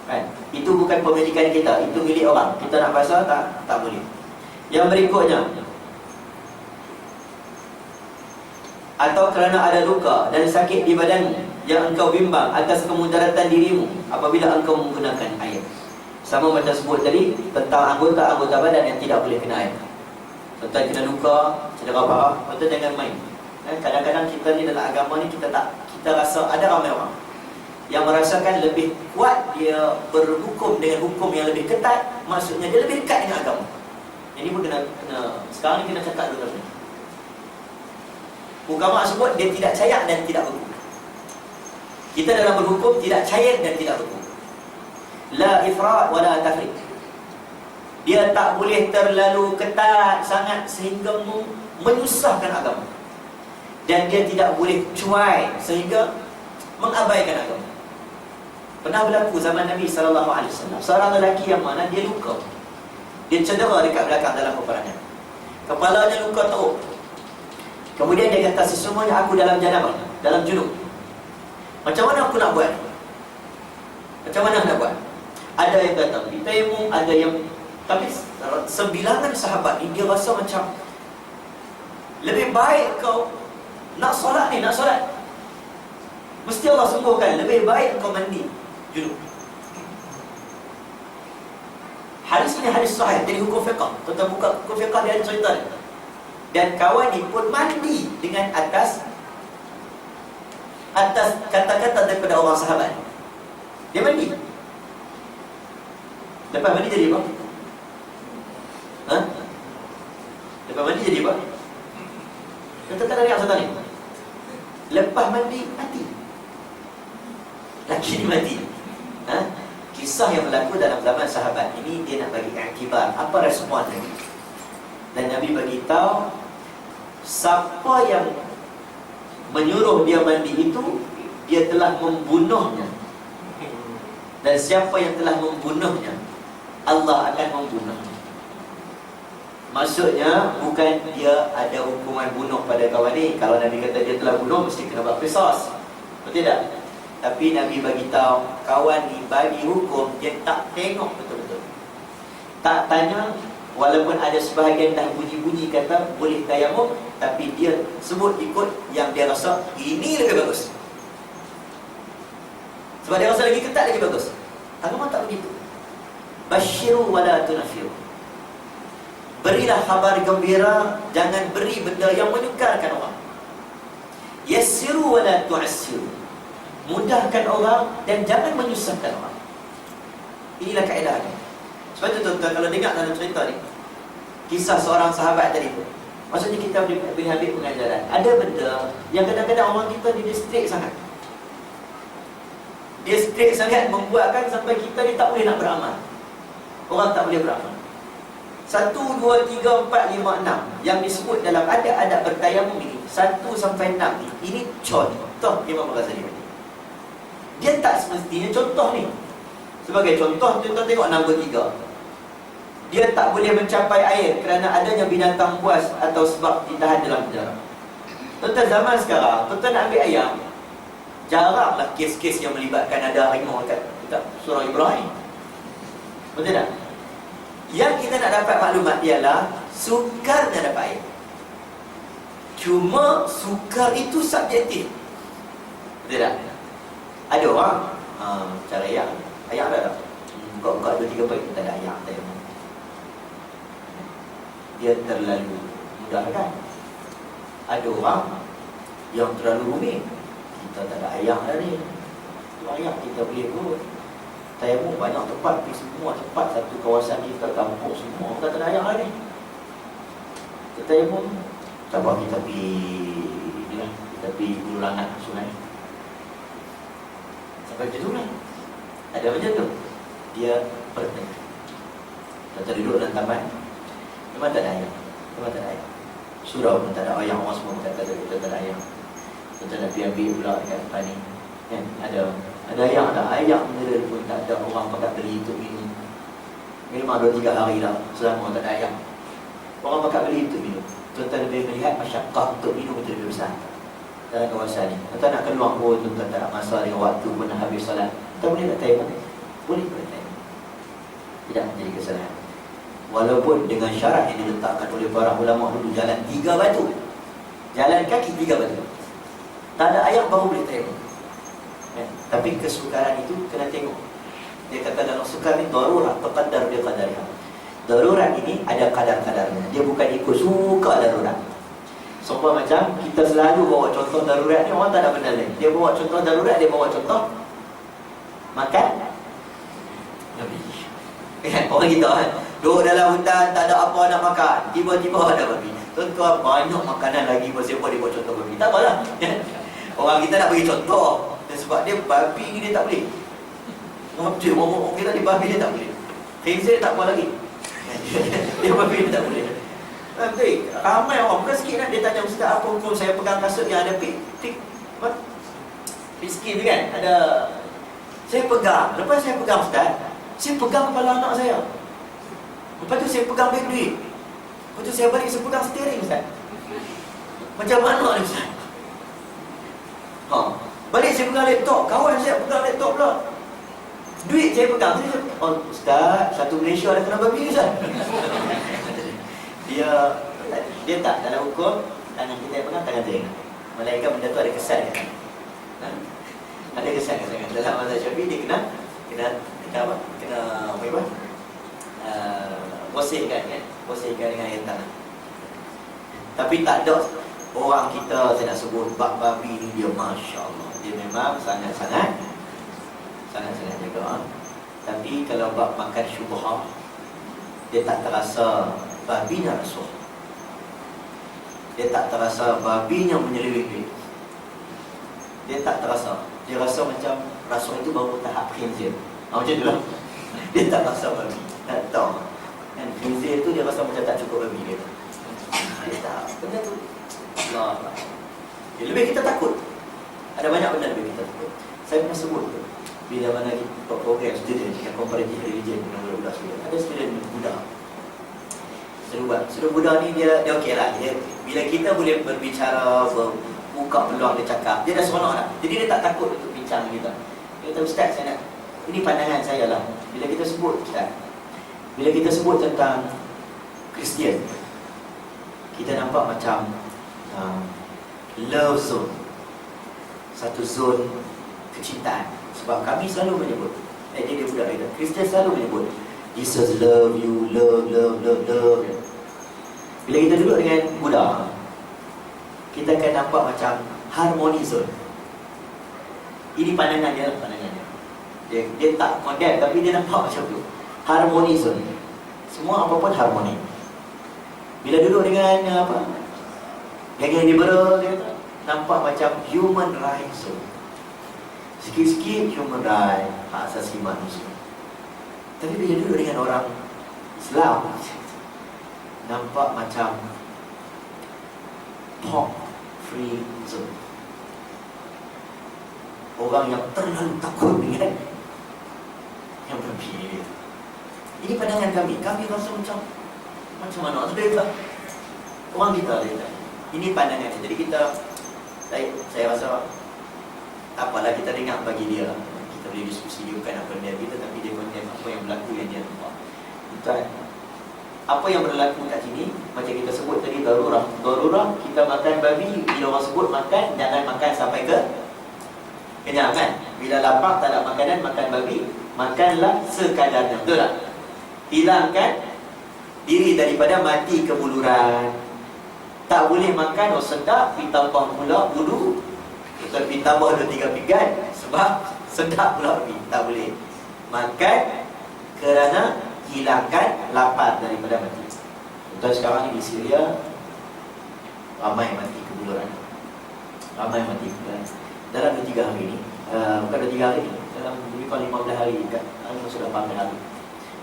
Kan? Itu bukan pemilikan kita, itu milik orang. Kita nak pasal tak boleh. Yang berikutnya, atau kerana ada luka dan sakit di badanmu yang engkau bimbang atas kemudaratan dirimu apabila engkau menggunakan air. Sama macam sebut tadi tentang anggota badan yang tidak boleh kena air. Tentang kena luka, cedera parah, betul jangan main. Kadang-kadang kita ni dalam agama ni kita rasa ada ramai orang yang merasakan lebih kuat, dia berhukum dengan hukum yang lebih ketat, maksudnya dia lebih dekat dengan agama. Ini pun kena sekarang ni kena cakap dulu. Ulama sebut dia tidak cair dan tidak berhukum. Kita dalam berhukum tidak cair dan tidak berhukum. La ifrat wa la tafriq. Dia tak boleh terlalu ketat sangat sehingga menyusahkan agama, dan dia tidak boleh cuai sehingga mengabaikan agama. Pernah berlaku zaman Nabi SAW, seorang lelaki yang mana dia luka, dia cedera dekat belakang dalam peperangan, kepalanya luka teruk. Kemudian dia kata, sesungguhnya aku dalam janabah, dalam junub. Macam mana aku nak buat? Macam mana nak buat? Ada yang kata ditayamum, ada yang, tapi sebilangan sahabat ni dia rasa macam lebih baik kau nak solat ni, mesti Allah sembuhkan, lebih baik kau mandi junub. Hadis ini hadis sahih dari hukum fiqh. Kita buka hukum fiqh, dia ada cerita ni. Dan kawan ni pun mandi dengan atas kata-kata daripada orang sahabat. Dia mandi. Lepas mandi jadi apa? Lepas mandi jadi apa? Kita tak ada cerita ni. Lepas mandi mati. Laki ni mati. Kisah yang berlaku dalam zaman sahabat ini, dia nak bagi iktibar apa respon Nabi. Dan Nabi bagi tahu siapa yang menyuruh dia mandi itu, dia telah membunuhnya. Dan siapa yang telah membunuhnya, Allah akan membunuhnya. Maksudnya bukan dia ada hukuman bunuh pada kawan ni. Kalau Nabi kata dia telah bunuh, mesti kena buat qisas, betul tak? Tapi Nabi bagi tahu kawan ni bagi hukum, dia tak tengok betul-betul, tak tanya. Walaupun ada sebahagian dah bunyi-bunyi kata boleh tayamum, tapi dia sebut ikut yang dia rasa ini lebih bagus, sebab dia rasa lagi ketat lagi bagus. Agama tak begitu. Basyiru wala tunafiru. Berilah khabar gembira, jangan beri benda yang menyukarkan orang. Yassiru wala tu'assiru. Mudahkan orang dan jangan menyusahkan orang. Inilah kaedah agama. Sebab itu tuan-tuan, kalau dengar dalam cerita ni, kisah seorang sahabat tadi tu, maksudnya kita boleh ambil pengajaran. Ada benda yang kadang-kadang orang kita ni dia strict sangat. Dia strict sangat membuatkan sampai kita ni tak boleh nak beramal. Orang tak boleh beramal. 1, 2, 3, 4, 5, 6 yang disebut dalam adab bertayamum ini, 1 sampai 6 ni, ini contoh Imam Ghazali. Dia tak semestinya contoh ni. Sebagai contoh, kita tengok nombor 3. Dia tak boleh mencapai air kerana adanya binatang buas atau sebab ditahan dalam penjara. Tuan-tuan, zaman sekarang, tuan-tuan nak ambil ayam, jaranglah kes-kes yang melibatkan ada harimau kat surah Ibrahim. Betul tak? Yang kita nak dapat maklumat ialah sukarnya dapat air. Cuma sukar itu subjektif. Betul tak? Ada orang cara ayam ada tak? buka-buka 2-3 baik, tak ada ayam tayamum. Dia terlalu mudah kan? Ada orang yang terlalu rumit. Kita tak ada ayam dah ni. Ayam kita boleh pun tayamum banyak tempat, pergi semua tempat satu kawasan kita, kampung semua orang tak ada ayam dah ni. Kita tayamum, tak apa kita pergi kita pergi Guru Langat sungai. Sampai macam tu lah. Ada macam tu. Dia bertanya. Kita duduk dalam taman, memang tak ada ayam. Memang tak ada ayam. Surau pun tak ada ayam. Orang semua kata kita tak ada ayam. Kita nak pergi ambil pula dekat depan ni kan? Ada ayam tak? Ayam mineral pun tak ada. Orang pakai beli untuk minum. Memang 2-3 hari dah selama tak ada ayam. Orang pakai beli untuk minum. Tuan-tuan lebih melihat masyarakat untuk minum itu lebih besar dalam kawasan ni. Tuan nak keluar pun, tuan tak nak masa dengan waktu pun nak habis solat. Tuan boleh tak tayamum? Boleh tayamum. Tidak menjadi kesalahan. Walaupun dengan syarat yang diletakkan oleh para ulama dulu, jalan 3 batu. Jalan kaki 3 batu. Tak ada ayam baru boleh tayamum. Tapi kesukaran itu kena tengok. Dia kata dalam sukar ni darurat, taqaddar bi qadariha. Darurat ini ada kadar-kadarnya. Dia bukan ikut suka darurat. Sumpah macam kita selalu bawa contoh darurat ni, orang tak ada benda lain. Dia bawa contoh darurat, dia bawa contoh makan babi. Orang kita kan duduk dalam hutan, tak ada apa nak makan, tiba-tiba ada babi. Tuan-tuan, banyak makanan lagi, pasal apa dia buat contoh babi? Tak apalah. Orang kita nak bagi contoh. Sebab dia babi ni dia tak boleh. Orang kita ni babi dia tak boleh. Khinzir tak apa lagi. Dia babi dia tak boleh. Baik, ramai orang, bukan sikit kan, dia tanya ustaz apa hukum saya pegang kasut yang ada pik sikit tu kan, ada. Saya pegang, lepas saya pegang ustaz, saya pegang kepala anak saya. Lepas tu saya pegang beg duit. Lepas tu saya balik, saya pegang steering ustaz. Macam mana ni ustaz? Balik saya pegang laptop, kawan saya pegang laptop pula. Duit saya pegang. Oh ustaz, satu Malaysia ada kena babi ustaz. Dia tak dalam hukum tangan kita yang pegang tangan telinga. Malaikat benda tu ada kesan kan? Ada kesan kan? Dalam mazhab Syafi'i dia kena apa? Kena apa? Bersihkan kan? Bersihkan dengan air tanah. Tapi tak ada orang kita, saya nak sebut bab babi ni, dia masya-Allah, dia memang sangat-sangat jaga. Tapi kalau bab makan syubhah, dia tak terasa babinya rasuh. Dia tak terasa babinya menyeleweng. Dia tak terasa. Dia rasa macam rasuh itu baru tahap khinzir. Macam tu lah. Dia tak rasa babi. Tak tahu. Dan khinzir tu dia rasa macam tak cukup babi dia. Dia tak. Benda tu Allah. Lebih kita takut. Ada banyak benda lebih kita takut. Saya pernah sebut tu, bila mana kita buat program student yang comparative religion dengan budak-budak student. Ada student budak. Student budak ni dia okey lah. Bila kita boleh berbicara, buka peluang dia cakap, dia dah seronok dah. Jadi dia tak takut untuk bincang dengan kita. Dia kata, ustaz saya nak, ini pandangan saya lah. Bila kita sebut ustaz, bila kita sebut tentang Kristian, kita nampak macam love zone, satu zone kecintaan. Sebab kami selalu menyebut, dia budak kita, Kristian selalu menyebut Jesus love you, love. Bila kita duduk dengan budak, kita akan nampak macam harmony zone. Ini pandangan dia. Dia tak condemn, tapi dia nampak macam tu. Harmony zone. Semua apa-apa harmoni. Bila duduk dengan geng liberal, dia nampak macam human rights zone. Sikit-sikit human rights, hak asasi manusia. Tapi bila duduk dengan orang Islam, nampak macam pork free zone. Orang yang terlalu takut dengan yang berbeza. Ini pandangan kami. Kami rasa macam mana? Orang kita ada. Ini pandangan. Jadi saya rasa tak apalah, kita dengar bagi dia. Kita boleh diskusi, dia bukan apa dia kita, tapi dia condemn apa yang berlaku yang dia nampak. Betul. Apa yang berlaku kat sini, macam kita sebut tadi, darurat. Kita makan babi, bila orang sebut makan, jangan makan sampai ke kenyang kan. Bila lapar tak ada makanan, makan babi, makanlah sekadarnya. Betul tak? Hilangkan diri daripada mati kebuluran. Tak boleh makan, oh sedap, pergi tambah pula wudu, kita pergi tambah 2-3 pinggan sebab sedap pula pergi. Tak boleh. Makan kerana hilangkan lapar daripada mati. Contoh sekarang ni di Syria, ramai mati kebuluran. Ramai mati kebuluran. Dalam 2-3 hari ni, bukan 2-3 hari ni, dalam lebih kurang 15 hari dekat, sudah 18 hari,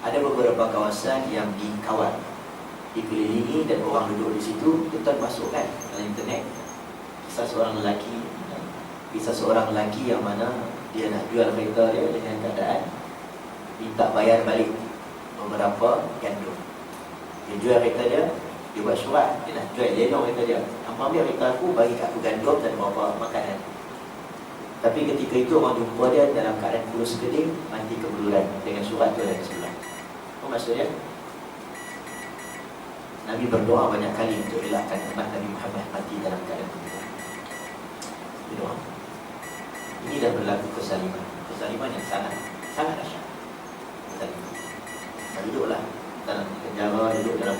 ada beberapa kawasan yang dikawal, dikelilingi dan orang duduk di situ. Tuan masukkan dalam internet kisah seorang lelaki yang mana dia nak jual kereta dia dengan keadaan minta bayar balik beberapa gandum. Dia jual kereta dia buat surat, dia nak jual lenong kereta dia. Abang ambil kereta aku, bagi kat aku gandum dan beberapa makanan. Tapi ketika itu orang jumpa dia dalam keadaan kurus keding, mati kebuluran, dengan surat tu ada sebelah. Apa maksudnya? Nabi berdoa banyak kali untuk elakkan umat Nabi Muhammad mati dalam keadaan kebuluran. Berdoa. Ini dah berlaku kesaliman yang sangat dahsyat. Kesaliman. Duduklah dalam penjara, duduk dalam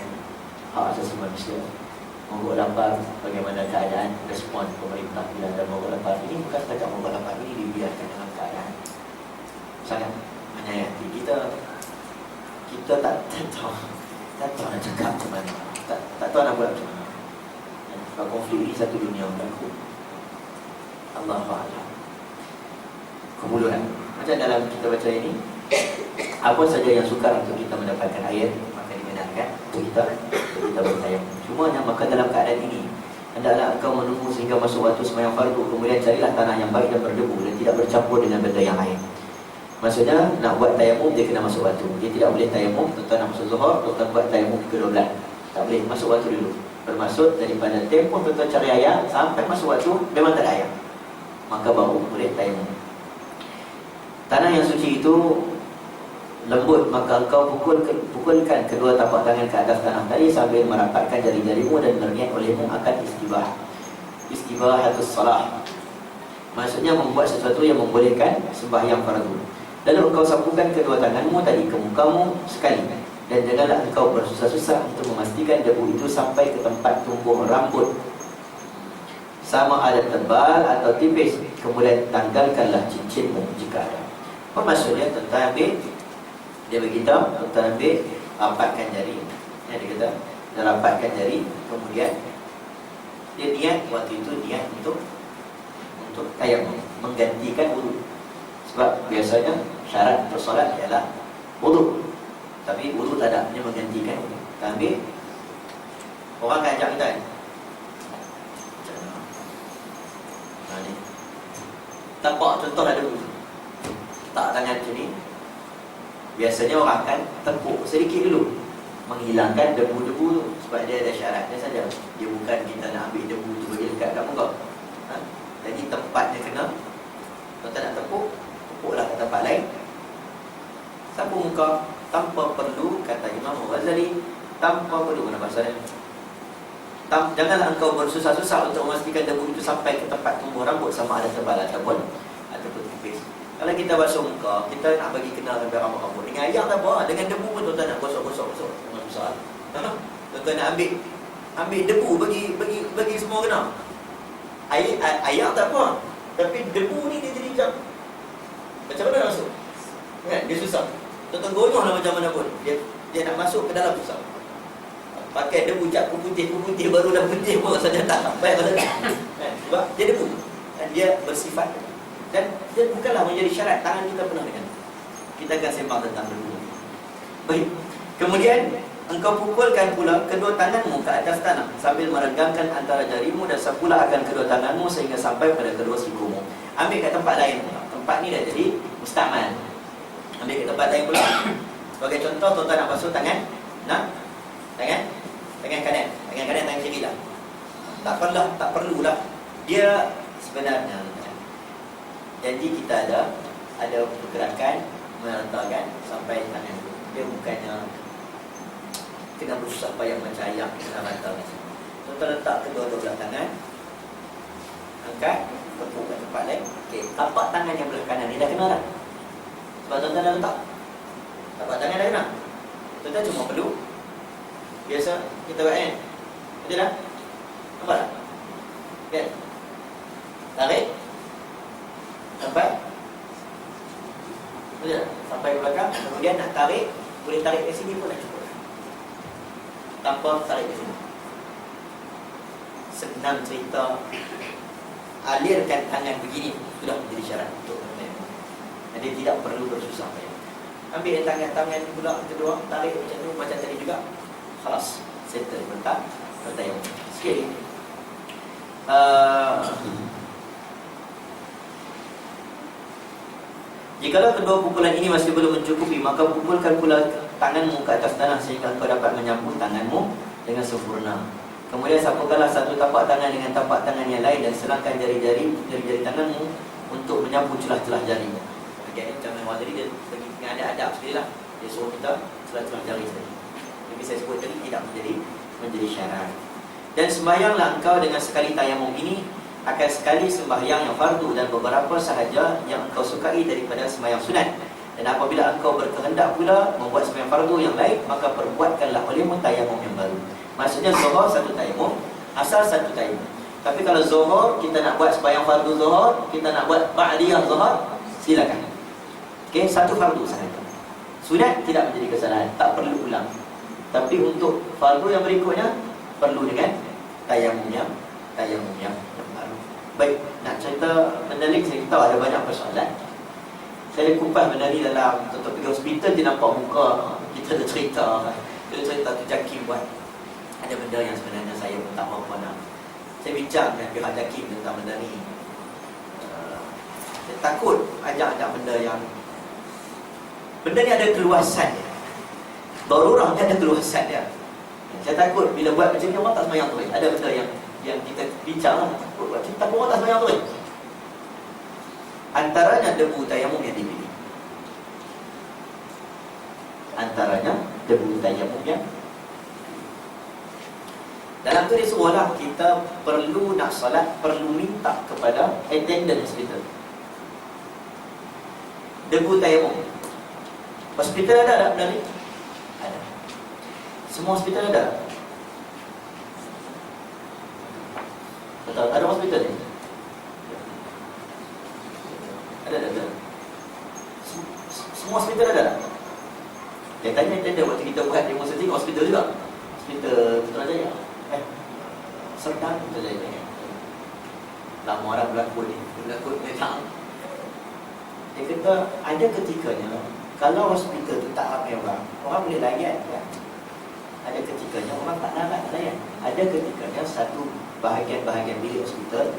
hak asasi manusia. Mogok lapar, bagaimana keadaan respon pemerintah bila ada mogok lapar. Ini bukan setakat mogok lapar, ini dibiarkan dalam keadaan sangat menyayati. Kita tak tahu nak cakap macam mana, tak tahu nak buat macam mana. Sebab konflik ini satu dunia berlaku. Allahu Akbar. Kebuluran. Macam dalam kita baca ini, apa saja yang sukar untuk kita mendapatkan air, maka dibenarkan untuk kita bertayamum. Cuma yang maka dalam keadaan ini, hendaklah engkau menunggu sehingga masuk waktu sembahyang fardu, kemudian carilah tanah yang baik dan berdebu dan tidak bercampur dengan benda yang lain. Maksudnya nak buat tayamum dia kena masuk waktu. Dia tidak boleh tayamum tuan nak masuk zuhur, tuan buat tayamum ke-12. Tak boleh, masuk waktu dulu. Bermaksud daripada tempoh tuan cari air sampai masuk waktu memang tak ada air, maka baru boleh tayamum. Tanah yang suci itu lembut, maka engkau pukulkan kedua tapak tangan ke atas tanah tadi sambil merapatkan jari-jarimu dan berniat olehmu akan istibahatus salah. Maksudnya membuat sesuatu yang membolehkan sembahyang fardu. Lalu engkau sapukan kedua tanganmu tadi ke mukamu sekali, dan janganlah engkau bersusah-susah untuk memastikan debu itu sampai ke tempat tumbuh rambut, sama ada tebal atau tipis. Kemudian tanggalkanlah cincinmu jika ada. Apa maksudnya? Tuan ambil, dia beritahu, tuan ambil, rapatkan jari. Dia kata, dia rapatkan jari. Kemudian dia niat, waktu itu niat untuk tayamum, menggantikan wudu. Sebab biasanya syarat untuk solat ialah wudu, tapi wudu tak ada, dia menggantikan wudu. Kita ambil, orang akan ajak kita, ni tapak contoh ada wudu, tak tangan macam ni. Biasanya orang akan tepuk sedikit dulu, menghilangkan debu-debu tu. Sebab dia ada syaratnya saja. Dia bukan kita nak ambil debu tu bagi dekat kat muka. Jadi tempatnya kena, kalau tak nak tepuklah ke tempat lain. Sapu muka tanpa perlu, kata Imam Ghazali, tanpa perlu. Mana bahasa dia? Janganlah engkau bersusah-susah untuk memastikan debu itu sampai ke tempat tumbuh rambut, sama ada tebal ataupun tipis. Kalau kita basuh muka, kita nak bagi kenal dengan rambut dengan air tak apa, dengan debu pun tuan nak gosok-gosok dengan susah. Tuan nak ambil debu bagi semua kena. Air tak apa, tapi debu ni dia jadi macam mana nak masuk? Kan dia susah. Tuan gonyol lah macam mana pun. Dia nak masuk ke dalam susah. Pakai debu cat putih baru dah putih pun rasa tak sampai rasa. Kan? Sebab dia debu. Dan dia bersifat. Dan dia bukanlah menjadi syarat tangan kita penuh dengan. Kita akan sembang tentang debu. Baik. Kemudian engkau pukulkan pula kedua tanganmu ke atas tanah sambil merenggangkan antara jarimu, dan sapulah akan kedua tanganmu sehingga sampai pada kedua sikumu. Ambil kat tempat lain pula. Tempat ni dah jadi mustamal. Ambil kat tempat lain pula. Sebagai contoh, tuan-tuan nak basuh tangan. Tangan kanan, tangan kiri lah. Tak perlulah. Dia sebenarnya janji kita ada pergerakan merentarkan sampai tangan tu. Dia bukannya kena berusaha payah macam ayam kena rantarkan. Tuan-tuan letak kedua-dua belah tangan, angkat, tepuk kat tempat lain. Okey, tapak tangan yang belah kanan ni dah kena dah. Sebab tuan-tuan dah letak tapak tangan dah kena. Tuan-tuan cuma perlu biasa kita buat kan. Betul tak? Nampak tak? Kan? Tarik sampai, betul tak? Sampai ke belakang. Kemudian nak tarik, boleh tarik ke sini pun dah cukup, tanpa tarik ke sini. Senang cerita, alirkan tangan begini sudah menjadi syarat untuk menenun. Jadi tidak perlu bersusah payah. Ambil tangan pula kedua, tarik macam tu, macam tadi juga. Khalas, settle, bertayam. Sikit lagi. Jikalau kedua pukulan ini masih belum mencukupi, maka pukulkan pula tanganmu ke atas tanah sehingga kau dapat menyapu tanganmu dengan sempurna. Kemudian sapukanlah satu tapak tangan dengan tapak tangan yang lain dan serangkan jari-jari tanganmu untuk menyapu celah-celah jarimu. Okay, macam yang tadi dia bagi dengan adab-adab sekali lah. Dia suruh kita celah-celah jari tadi. Tapi saya sebut tadi tidak menjadi syarat. Dan sembahyanglah engkau dengan sekali tayamum ini akan sekali sembahyang yang fardu dan beberapa sahaja yang engkau sukai daripada sembahyang sunat. Dan apabila engkau berkehendak pula membuat sembahyang fardu yang lain, maka perbuatkanlah olehmu tayamum yang baru. Maksudnya zuhur satu tayamum, asar satu tayamum. Tapi kalau zuhur kita nak buat sembahyang fardu zuhur, kita nak buat ba'diyah zuhur, silakan. Okey, satu fardu sahaja. Sunat tidak menjadi kesalahan, tak perlu ulang. Tapi untuk fardu yang berikutnya perlu dengan tayamum yang baru. Baik, nak cerita mendaling, saya tahu ada banyak persoalan. Saya kupas benda ni dalam contoh pergi hospital, dia nampak muka kita ada cerita. Kita cerita tu Jakim buat. Ada benda yang sebenarnya saya pun tak mahu nak. Saya bincang dengan pihak Jakim tentang benda ni. Saya takut ajak benda yang benda ni ada keluasan dia. Darurah ni ada keluasan dia. Saya takut bila buat macam ni orang tak sembahyang tu. Ada benda yang kita bincang lah. Takut buat cerita pun orang tak sembahyang tu. Antaranya debu tayamum yang dipilih. Antaranya debu tayamum yang dalam tu dia suruhlah kita perlu nak salat, perlu minta kepada attendant hospital. Debu tayamum. Hospital ada benda ni? Ada. Semua hospital ada. Betul, ada hospital ni? Ada. Semua hospital ada. Dia tanya attendant waktu kita buat demonstrasi hospital juga. Hospital Putrajaya. Serdang Putrajaya. Lama orang berlakon ni. Berlakon memang. Dia kata ada ketikanya kalau hospital tu tak ramai orang boleh layan kan? Ada ketikanya orang tak nak layan. Ada ketikanya satu bahagian-bahagian bilik hospital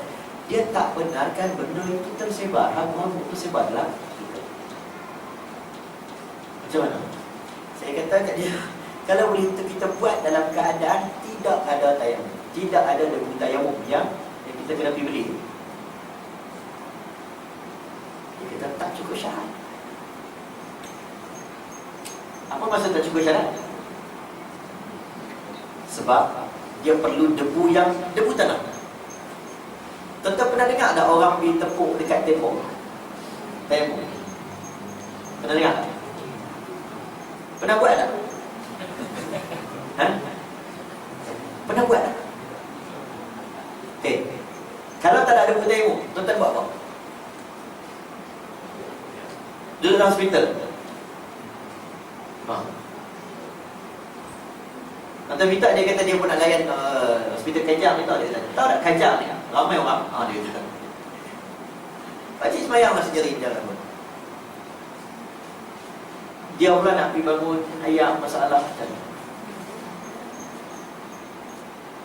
dia tak benarkan benda itu tersebar. Orang tersebar dalam hospital. Macam mana? Saya kata kat dia, kalau boleh kita buat dalam keadaan tidak ada tayamum, tidak ada debu tayamum yang kita kena pergi beli. Dia kata tak cukup syarat. Apa maksud tak cukup syarat? Sebab dia perlu debu tanah. Tuan-tuan pernah dengar tak orang pergi tepuk dekat tembok? Tembok. Pernah dengar tak? Pernah buat tak? Pernah buat tak? Okey. Kalau tak ada debu tembok, tuan-tuan buat apa? Duduk dalam hospital. Tuan-tuan minta, dia kata dia pun nak layan hospital Kajang ni tau. Dia kata, tahu tak Kajang ni? Ramai orang. Dia kata. Pakcik semayang masih jari jalan pun. Dia pula nak pergi bangun ayam masalah macam ni.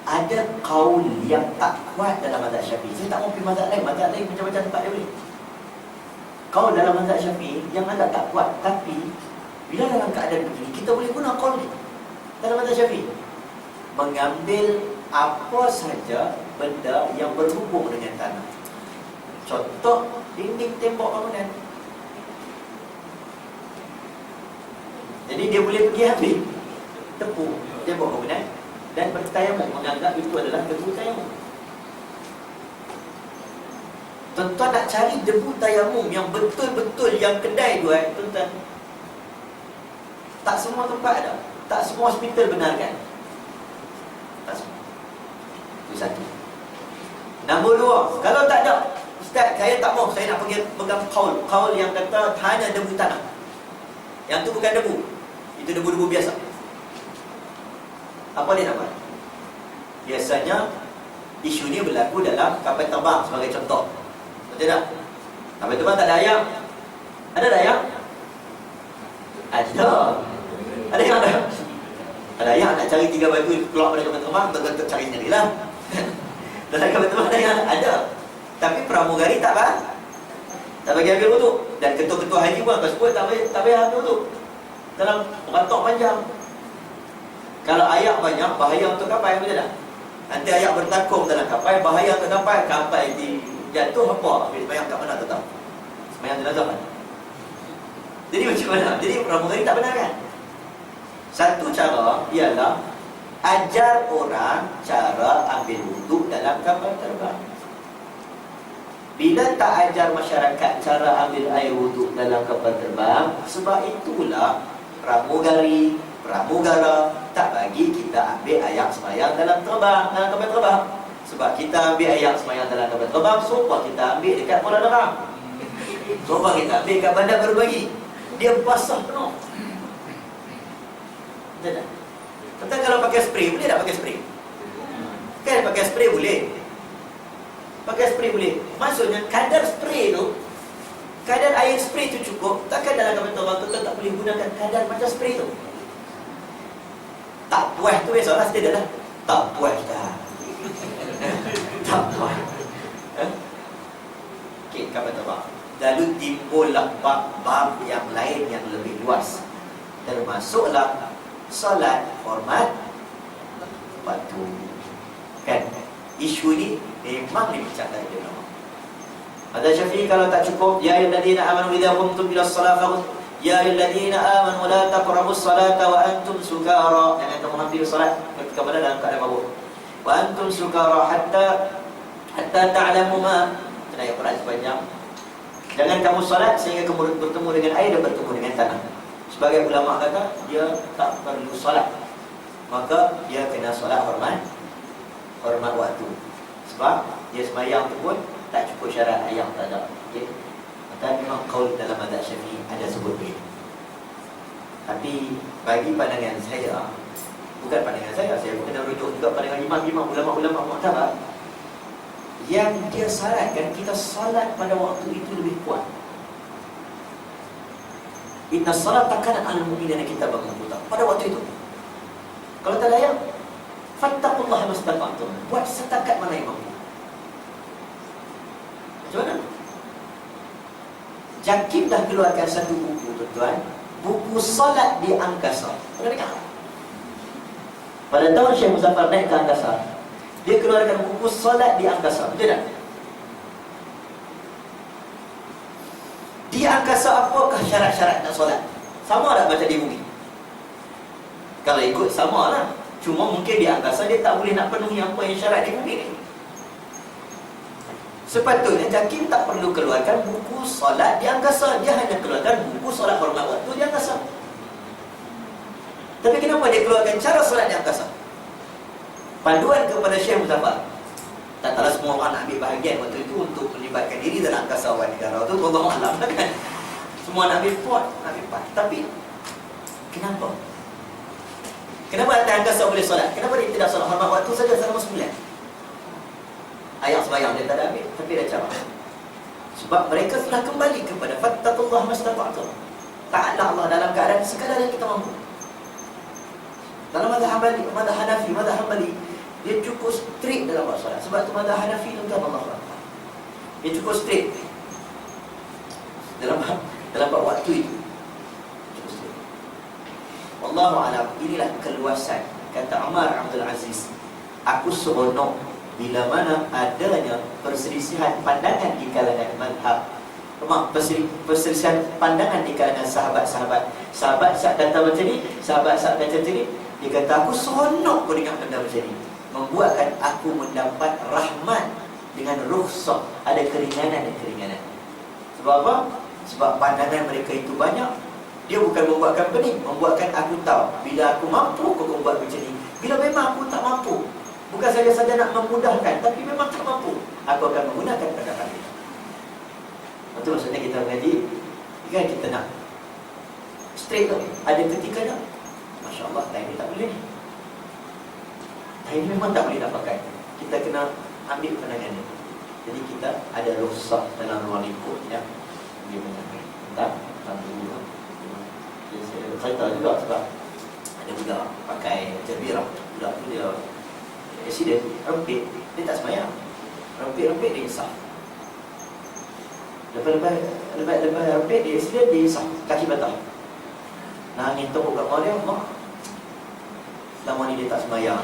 Ada kaul yang tak kuat dalam mazhab Syafi'i. Saya tak mau pergi mazhab lain. Mazhab lain macam-macam tempat dia boleh. Kaul dalam mazhab Syafi'i yang agak tak kuat. Tapi bila dalam keadaan begini, kita boleh guna kaul ni dalam mazhab Syafi'i. Mengambil apa saja benda yang berhubung dengan tanah. Contoh dinding tembok bangunan. Jadi dia boleh pergi ambil tepung tembok bangunan dan bertayamum, menganggap itu adalah debu tayamum. Tuan-tuan nak cari debu tayamum yang betul-betul yang kedai buat, tuan-tuan, tak semua tempat ada. Tak semua hospital benarkan. Tak semua. Itu satu. Nombor dua, kalau tak ada, Ustaz, saya tak mau, saya nak pergi pegang kaul yang kata hanya debu tanah. Yang tu bukan debu, itu debu-debu biasa. Apa dia nak buat? Biasanya isu ni berlaku dalam kapal terbang sebagai contoh. Betul tak? Kapal terbang tak ada ayam. Ada ayam? Ada. Ada yang ada. Ada ayam nak cari 3 batu keluar pada kapal terbang, untuk cari sendirilah. Dalam kapal terbang ada yang ada. Tapi pramugari tak bagi ambil wuduk. Dan ketua-ketua haji pun akan sebut tak bagi ambil wuduk dalam rantok panjang. Kalau ayak banyak, bahaya untuk kapal, betul tak? Nanti ayak bertakung dalam kapal, bahaya untuk kapal jatuh apa? Habis semayang kat mana tak tahu. Semayang jenazah kan? Jadi macam mana? Jadi pramugari tak benar kan? Satu cara ialah ajar orang cara ambil wuduk dalam kapal terbang. Bila tak ajar masyarakat cara ambil air wuduk dalam kapal terbang, sebab itulah pramugara tak bagi kita ambil ayak semayang dalam kapal terbang. Sebab kita ambil ayak semayang dalam kapal terbang, sopa kita ambil dekat Kuala Nerang, sopa kita ambil kat bandar baru bagi, dia basah penuh. Betul tak? Tentang kalau pakai spray, boleh tak pakai spray? Kan pakai spray boleh. Pakai spray boleh. Maksudnya kadar spray tu, kadar air spray tu cukup. Takkan dalam kapal terbang tu tak boleh gunakan kadar macam spray tu. Tak puas tu biasalah dia dah. Tak puas dah. Tak puas. Okey, kapal terbang. Lalu timbullah bab-bab yang lain yang lebih luas. Termasuklah solat hormat waktu. Kan? Isu ni memang dibicarakan di ulama. Ada Syafi'i kalau tak cukup, ya ayyuhalladzina amanu idza qumtum ila shalah faqul ya ayyuhalladzina amanu la taqrabus salata wa antum sukara. Jangan kamu hampir salat ketika berada dalam keadaan mabuk. Wa antum sukara hatta ta'lamu ma. Ayat Quran sepanjang. Jangan kamu salat sehingga kamu bertemu dengan air dan bertemu dengan tanah. Sebagai ulama kata dia tak perlu salat, maka dia kena salat hormat waktu. Sebab dia semayang tu pun tak cukup syarat ayam tak ada. Okay? Maka memang qaul dalam mazhab Syafi'i ada sebut begitu. Tapi bagi pandangan saya, bukan pandangan saya pun kena rujuk juga pandangan imam-imam, ulama-ulama muktabar, yang dia syaratkan kita salat pada waktu itu lebih kuat. Inna salata kanat 'alal mu'minina kitaban mawquta. Pada waktu itu, kalau tak layak, fattaqullaha mastata'tum. Buat setakat mana yang mampu. Macam mana? Jakim dah keluarkan satu buku, tuan-tuan, buku solat di angkasa. Pernah dengar? Pada tahun Syekh Muzaffar naik ke angkasa, dia keluarkan buku solat di angkasa. Betul tak? Di angkasa apakah syarat-syarat nak solat? Sama tak macam di bumi? Kalau ikut sama lah. Cuma mungkin di angkasa dia tak boleh nak penuhi apa yang syarat di bumi ni. Sepatutnya Jakim tak perlu keluarkan buku solat di angkasa. Dia hanya keluarkan buku solat hormat waktu di angkasa. Tapi kenapa dia keluarkan cara solat di angkasa? Panduan kepada Syekh Muzaffar. Tak tahu semua orang nak ambil bahagian waktu itu untuk melibatkan diri dalam angkasa awal negara tu, wallahu a'lam kan. Semua nak ambil part. Tapi kenapa? Kenapa atas angkasa boleh solat? Kenapa dia tidak solat hormat waktu saja selama sebulan? Ayat sembahyang dia tak ada ambil, tapi dia cara. Sebab mereka telah kembali kepada fattaqullaha mastata'tum. Taatlah Allah dalam keadaan sekadar yang kita mampu. Dalam mazhab Hanafi, mazhab Hanbali, dia cukup strict dalam buat solat. Sebab tu mazhab Hanafi tu kan Allah. Dia cukup strict dalam buat waktu itu. Wallahu a'lam. Inilah keluasan kata Umar Abdul Aziz. Aku seronok bila mana adanya perselisihan pandangan di kalangan mazhab. Perselisihan pandangan di kalangan sahabat-sahabat. Sahabat Sa'ad kata macam ni, sahabat Sa'ad kata macam ni. Dia kata aku seronok kau dengar benda macam ni. Membuatkan aku mendapat rahmat dengan rukhsah, ada keringanan dan keringanan. Sebab apa? Sebab pandangan mereka itu banyak. Dia bukan membuatkan pening, membuatkan aku tahu bila aku mampu, aku buat macam ni. Bila memang aku tak mampu, bukan saja nak memudahkan, tapi memang tak mampu, aku akan menggunakan pendekatan ini. Itu maksudnya kita mengaji, kan kita nak straight tu. Ada ketikanya, Masya Allah, time ni tak boleh ni. Time ni memang tak boleh nak pakai. Kita kena ambil pandangan ni. Jadi kita ada rukhsah dalam ruang lingkup yang dia menyampaikan tentang dulu. Saya tahu juga sebab ada budak pakai jabirah. Budak tu dia accident, rempit, dia tak semayang. Rempit-rempit dia insaf. Lepas rempit dia accident, dia insaf, kaki patah. Nangis tepuk kat mak dia, mak, selama ni dia tak semayang.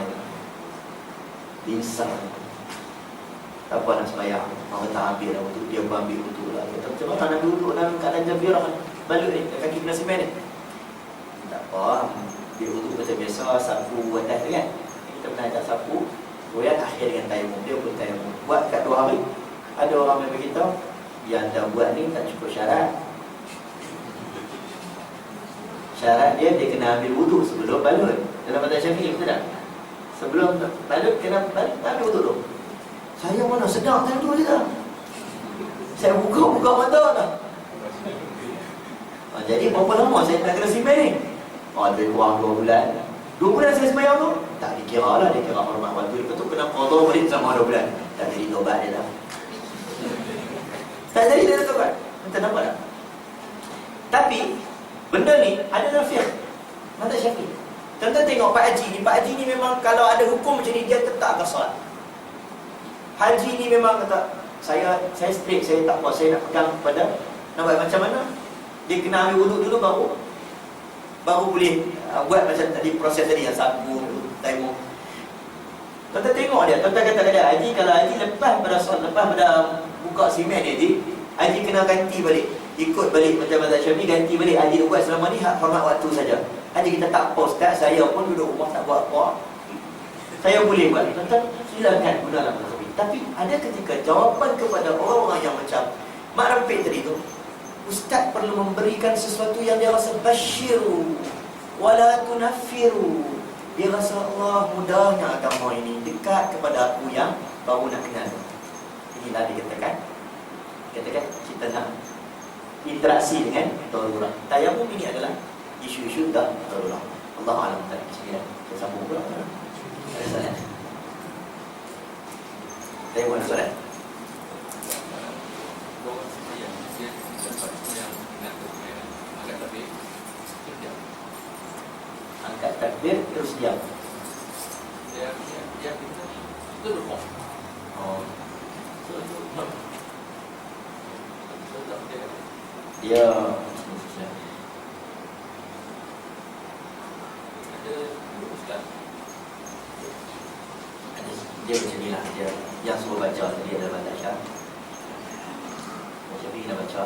Dia insaf. Tak apa nak semayang, mama tak ambil lah untuk dia ambil untuk lah. Kata macam mana nak duduk dalam keadaan jabirah balut ni, kaki kena semen ni. Tak apa, dia duduk macam biasa, sapu atas tu kan. Kita pernah ajak sapu, kemudian akhir dengan tayamum. Dia pun tayamum. Buat kat 2 hari. Ada orang yang beritahu, yang anda buat ni tak cukup syarat. Syarat dia kena ambil wuduk sebelum balut. Dalam mazhab Syafi'i, betul tak? Sebelum balut, kena ambil wuduk tu. Saya mana sedang time tu je dah. Saya buka mata dah. Jadi berapa lama saya nak kena simen ni? Lebih kurang 2 bulan. 2 bulan saya semayang tu? Tak dikira lah, dia kira hormat waktu. Lepas tu kena qadha balik sama 2 bulan. Tak jadi tobat dia dah. Tak jadi dia dah tobat. Entah nampak tak? Tapi benda ni ada dalam fiqh mazhab Syafi'i. Tuan-tuan tengok Pak Haji ni. Pak Haji ni memang kalau ada hukum macam ni, dia tetap akan solat. Haji ni memang kata, saya straight, saya tak apa, saya nak pegang pada, nak buat macam mana? Dia kena ambil wuduk dulu baru boleh buat macam tadi, proses tadi yang sapu, tayamum. Tuan-tuan tengok dia, tuan-tuan kata dia, Haji kalau Haji lepas pada buka simen ni, Haji kena ganti balik, ikut balik macam mazhab Syafi'i, ganti balik. Haji buat selama ni hormat waktu saja. Haji kita tak apa, Ustaz, saya pun duduk rumah tak buat apa, saya boleh buat. Tuan-tuan silakan guna dalam mazhab. Tapi ada ketika jawapan kepada orang-orang yang macam mak rempit tadi tu, Ustaz perlu memberikan sesuatu yang dia rasa basyiru wala tunaffiru. Dia rasa Allah mudahnya agama ini, dekat kepada aku yang baru nak kenal. Inilah dikatakan kita nak interaksi dengan darurat. Tayamum ini adalah isu-isu darurat. Allah alam. Bismillah. Saya sambung pula. Ada soalan? Saya buat soalan. Angkat takbir terus diam. Dia itu rukuk. Oh. Dia macam ni lah. Dia yang suruh baca tadi adalah baca Syah. Macam ni nak baca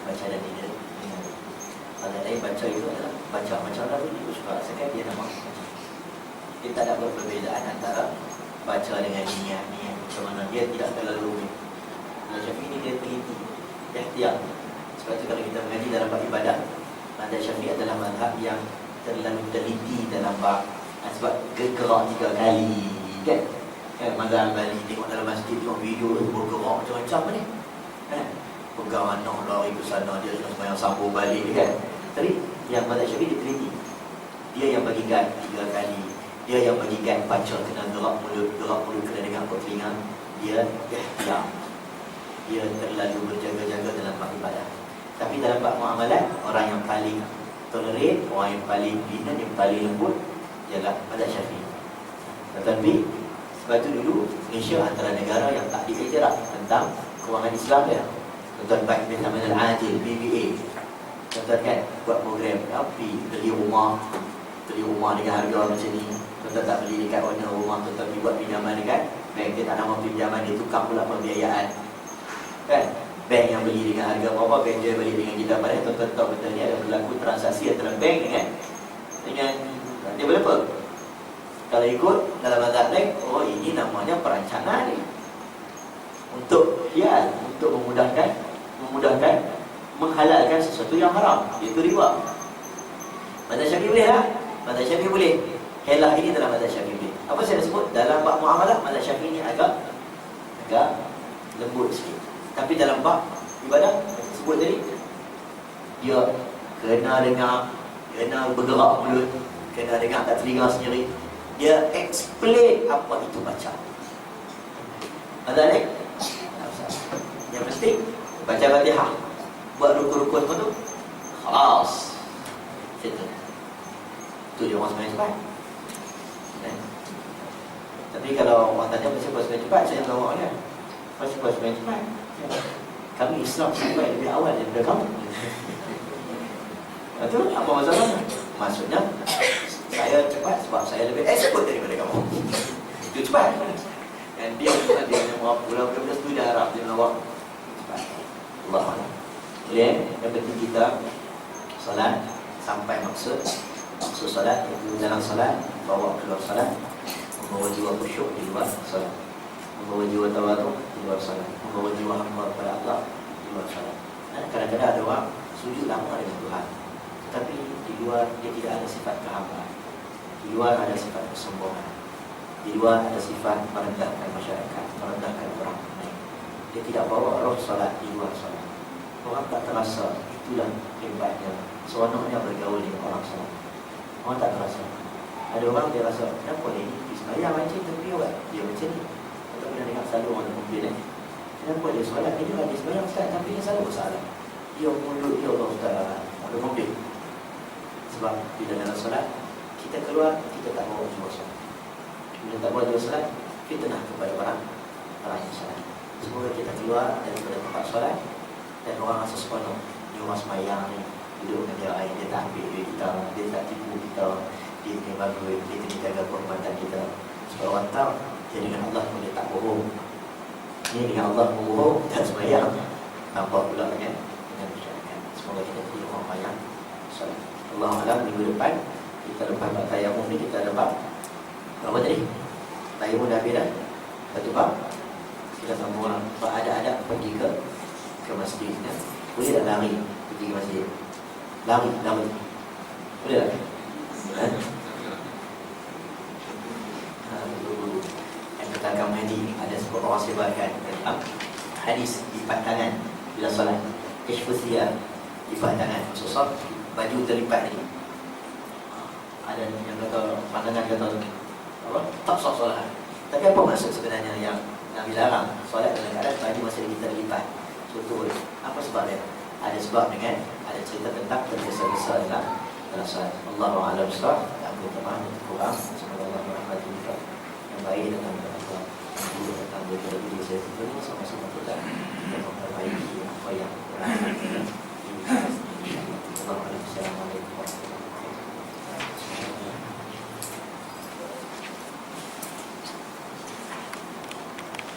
dan tidak. Kalau lain baca itu adalah baca macam lalu dia suka rasakan dia nama. Dia tak ada perbezaan antara baca dengan niat macam mana. Dia tidak terlalu macam ini, dia teliti, ikhtiar. Sebab itu kalau kita mengaji dalam bab ibadah, mazhab Syafi'i adalah mazhab yang terlalu teliti dalam bab, sebab gerak 3 kali kan. Mazhab Bali tengok dalam masjid, tengok video bergerak macam-macam ni kan. Pegang anak lari ke sana, dia sembahyang sambung balik kan. Tadi yang mazhab Syafi'i dia teliti. Dia yang bagi guide 3 kali. Dia yang bagi guide baca kena gerak mulut kena dengar kat telinga. Dia ikhtiar. Dia terlalu berjaga-jaga dalam bab ibadah. Tapi dalam bab muamalat, orang yang paling tolerate, orang yang paling lenient, yang paling lembut ialah mazhab Syafi'i. Tetapi sebab itu dulu Malaysia antara negara yang tak diiktiraf tentang kewangan Islam dia. Tuan-tuan baik dia namanya Al-Adil, BBA. Tuan-tuan kan buat program tapi beli rumah dengan harga macam ni. Tuan-tuan tak beli dekat owner rumah, tuan-tuan pergi buat pinjaman dekat bank, dia tak nama pinjaman, dia tukar pula pembiayaan kan. Bank yang beli dengan harga berapa, bank dia beli dengan kita. Padahal tuan-tuan tahu betul ni ada berlaku transaksi antara bank dengan developer. Kalau ikut dalam mazhab lain, oh ini namanya perancangan ni. untuk hial, untuk memudahkan menghalalkan sesuatu yang haram, iaitu riba. Mazhab Syafi'i boleh lah. Mazhab Syafi'i boleh. Helah ini dalam mazhab Syafi'i boleh. Apa saya nak sebut? Dalam bab muamalah, mazhab Syafi'i ini agak lembut sikit. Tapi dalam bab ibadah, saya sebut tadi, dia kena dengar, kena bergerak mulut, kena dengar kat telinga sendiri. Dia explain apa itu baca. Ada ni? Yang penting baca Fatihah, buat rukun-rukun tu, khalas. Settle. Tu dia orang sebenarnya cepat. Tapi kalau orang tanya pasal sebenarnya cepat, saya jawab kan, pasal sebenarnya cepat. Kami Islam sampai lebih awal daripada kamu. Itu apa masalahnya? Maksudnya saya cepat sebab saya lebih expert daripada kamu. Itu cepat. Dan dia bukan dia yang berapa bulan-bulan tu dah harap dia melawak. Cepat. Allah Allah. Boleh? Yang penting kita solat sampai maksud solat, iaitu dalam solat, bawa keluar solat, membawa jiwa khusyuk di luar solat, membawa jiwa tawaduk di luar solat, membawa jiwa hamba kepada Allah di luar solat. Kadang-kadang ada orang sujud lama dengan Tuhan, tetapi di luar dia tidak ada sifat kehambaan, di luar ada sifat kesombongan, di luar ada sifat merendahkan masyarakat, merendahkan orang lain. Dia tidak bawa roh solat di luar solat. Orang tak terasa, itulah hebatnya, seronoknya bergaul dengan orang solat. Orang tak terasa. Ada orang dia rasa, kenapa ni? Sembahyang macam tapi dia macam ni. Atau pernah dengar selalu orang komplain kenapa dia solat ni, dia habis sembahyang Ustaz, tapi dia selalu bersalah. Dia mulut dia Allah Ustaz, ada komplain. Sebab bila dalam solat, kita keluar, kita tak bawa jiwa solat. Bila tak bawa jiwa solat, fitnah kepada orang yang solat. Semoga kita keluar daripada tempat solat dan orang rasa seronok. Dia orang sembahyang ni, duduk dengan dia lain, dia tak ambil duit kita, dia tak tipu kita, dia kena bagus, dia kena jaga kehormatan kita. Supaya orang tahu, dia dengan Allah pun dia tak bohong. Ini dengan Allah bohong dan sembahyang, nampak pula dengan masyarakat. Semoga kita jadi orang yang solat. Allah Alam, minggu depan kita lepas bab tayamum ni, kita dapat apa tadi? Tayamum dah habis dah. Satu bab kita sambung orang ada pergi ke masjid ya. Boleh tak lari pergi ke masjid? Lari boleh tak? Yang katakan Mahdi, ada sebuah orang sebarkan hadis lipat tangan bila solat, kashfusiyah, lipat tangan, susah baju terlipat ni. Ada yang kata, pandangan kata apa? Tak sah solat. Tapi apa maksud sebenarnya yang Nabi larang solat dalam keadaan baju masih kita terlipat? Betul. Apa sebab dia? Ada sebab dengan ada cerita tentang tergesa-gesa dalam solat. Allahu a'lam bissawab. Aku teman kurang. Semoga Allah merahmati kita yang baik dalam Allah. Guru tentang diri saya sendiri sama-sama kita memperbaiki apa yang